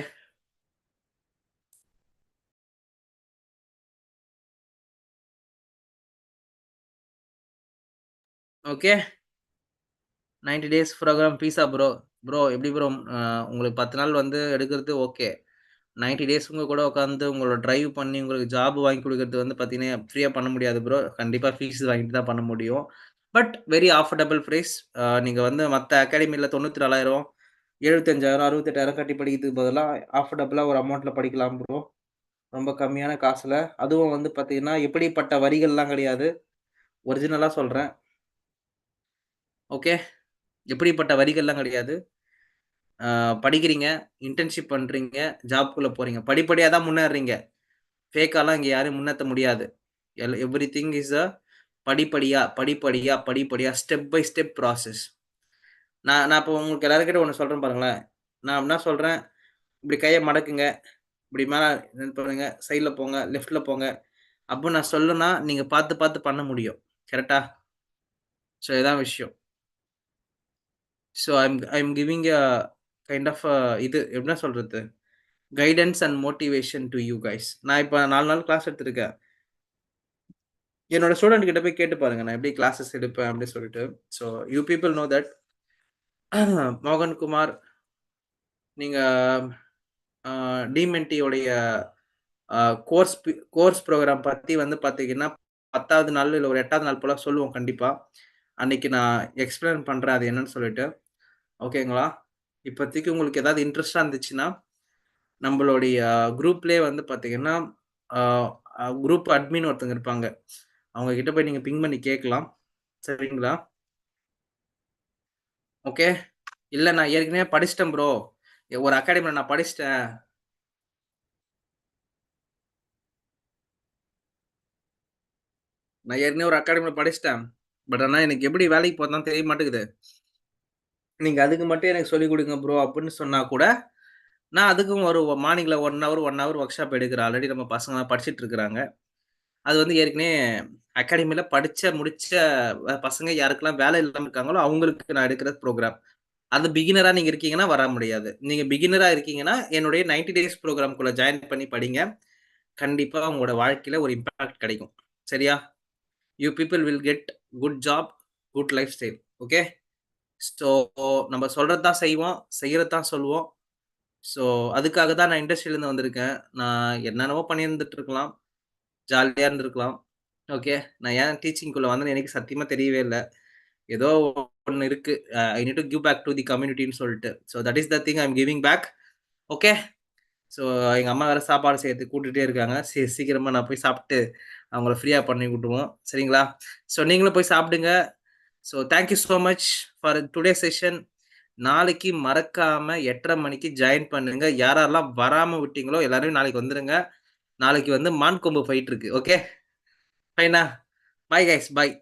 ஓகே. 90 டேஸ் ப்ரோகிராம் பீஸா ப்ரோ? ப்ரோ எப்படி ப்ரோ உங்களுக்கு 10 நாள் வந்து எடுக்குறது ஓகே. 90 டேஸ் உங்க கூட உட்காந்து உங்கள டிரைவ் பண்ணி உங்களுக்கு ஜாப் வாங்கி குடுக்குறது வந்து பார்த்தீங்கன்னா, ஃப்ரீயா பண்ண முடியாது ப்ரோ. கண்டிப்பா ஃபீஸ் வாங்கிட்டு தான் பண்ண முடியும். But very affordable price. நீங்க வந்து மத்த அகாடமில 94,000 75,000 68,000 கட்டி படிக்கிறதுக்கு பதிலா அஃபோர்டபுளா ஒரு அமௌண்ட்ல படிக்கலாம் ப்ரோ. ரொம்ப கம்மியான காசுல. அதுவும் வந்து பார்த்தீங்கன்னா, எப்படிப்பட்ட வரிகள்லாம் கிடையாது. ஒரிஜினலா சொல்றேன். ஓகே. எப்படிப்பட்ட வரிகள்லாம் கிடையாது. ஆ படிக்கிறீங்க, இன்டர்ன்ஷிப் பண்றீங்க, ஜாப்க்குள்ள போறீங்க. படிப்படியா தான் முன்னேறுறீங்க. ஃபேக்காலாம் இங்க யாரையும் முன்னேத்த முடியாது. எவ்ரிதிங் இஸ் அ படிப்படியா, படிப்படியா, படிப்படியா ஸ்டெப் பை ஸ்டெப் ப்ராசஸ். நான் நான் இப்போ உங்களுக்கு எல்லார்கிட்டயும் ஒண்ணு சொல்றேன் பாருங்களேன். நான் என்ன சொல்றேன், இப்படி கைய மடக்குங்க, இப்படி மேல இது பண்ணுங்க, சைட்ல போங்க, லெஃப்ட்ல போங்க. அப்ப நான் சொல்லணும்னா, நீங்க பார்த்து பார்த்து பண்ண முடியும். கரெக்ட்டா? ஸோ இதான் விஷயம். So I am giving a kind of இது என்ன சொல்றது? Guidance and motivation to you guys. நான் இப்ப 4 நாள் கிளாஸ் எடுத்திருக்கேன். என்னோட ஸ்டூடண்ட் கிட்ட போய் கேட்டு பாருங்க. நான் எப்படி கிளாஸஸ் எடுப்பேன் அப்படின்னு சொல்லிட்டு. So you people know that மோகன் குமார் நீங்க அ டிமென்டி உடைய அ கோர்ஸ் புரோகிராம் பத்தி வந்து பார்த்தீங்கன்னா, 10வது நாள் இல்ல ஒரு 8வது நாள் போல சொல்லுவோம் கண்டிப்பா. அன்னைக்கு நான் எக்ஸ்ப்ளைன் பண்றேன் அது என்னன்னு சொல்லிட்டு. ஓகேங்களா? இப்போதைக்கு உங்களுக்கு ஏதாவது இன்ட்ரெஸ்ட்டா இருந்துச்சுன்னா, நம்பளுடைய குரூப்லயே வந்து பார்த்தீங்கன்னா, அ குரூப் அட்மின் ஒருத்தங்க இருப்பாங்க. அவங்க கிட்ட போய் நீங்க பிங் பண்ணி கேட்கலாம். சரிங்களா? ஓகே. இல்ல நான் ஏற்கனவே படிச்சுட்டேன் ப்ரோ. ஒரு அகாடமில நான் படிச்சுட்டேன். நான் ஏற்கனவே ஒரு அகாடமில படிச்சுட்டேன். பட் ஆனா எனக்கு எப்படி வேலைக்கு போறதுன்னு தெரிய மாட்டேங்குது. நீங்க அதுக்கு மட்டும் எனக்கு சொல்லிக் குடுங்க ப்ரோ அப்படின்னு சொன்னா கூட, நான் அதுக்கும் ஒரு மார்னிங்ல 1 ஹவர் ஒர்க் ஷாப் எடுக்கிறேன். ஆல்ரெடி நம்ம பசங்கலாம் படிச்சுட்டு இருக்கிறாங்க. அது வந்து ஏற்கனவே அகாடமில முடிச்ச பசங்க யாருக்கெல்லாம் வேலை இல்லாம இருக்காங்களோ, அவங்களுக்கு நான் எடுக்கிற புரோகிராம். அது பிகினரா நீங்க இருக்கீங்கன்னா வர முடியாது. நீங்க பிகினரா இருக்கீங்கன்னா, என்னுடைய 90 டேஸ் புரோகிராம்க்குள்ள ஜாயின் பண்ணி படிங்க. கண்டிப்பா உங்களோட வாழ்க்கையில ஒரு இம்பாக்ட் கிடைக்கும். சரியா? You people will get good job, good life style. Okay. So நம்ம சொல்றது தான் செய்வோம், செய்யறது தான் சொல்லுவோம். ஸோ அதுக்காக தான் நான் இண்டஸ்ட்ரியிலருந்து வந்திருக்கேன். நான் என்னென்னவோ பண்ணியிருந்துட்டு இருக்கலாம். ஜாலியா இருந்திருக்கலாம். ஓகே. நான் ஏன் டீச்சிங்க்குள்ள வந்தேன்னு எனக்கு சத்தியமா தெரியவே இல்ல. ஏதோ ஒண்ணு இருக்கு. I need to give back to the கம்யூனிட்டின்னு சொல்ட்டு. So that is the thing I am giving back. Okay. So எங்க அம்மா வேற சாப்பாடு செய்யறதுக்கு கூட்டுட்டே இருக்காங்க. சீக்கிரமா நான் போய் சாப்ட்டு, அவங்கள ஃப்ரீயா பண்ணி விட்டுருவோம். சரிங்களா? ஸோ நீங்களும் போய் சாப்பிடுங்க. So thank you so much for today session. நாளைக்கு மறக்காம 8:30 மணிக்கு ஜாயின் பண்ணுங்க. யாரெல்லாம் வராம விட்டீங்களோ எல்லாரும் நாளைக்கு வந்துருங்க. நாளைக்கு வந்து மான் கொம்பு ஃபைட் இருக்கு. ஓகே. ஃபைனா? Bye guys. பாய்.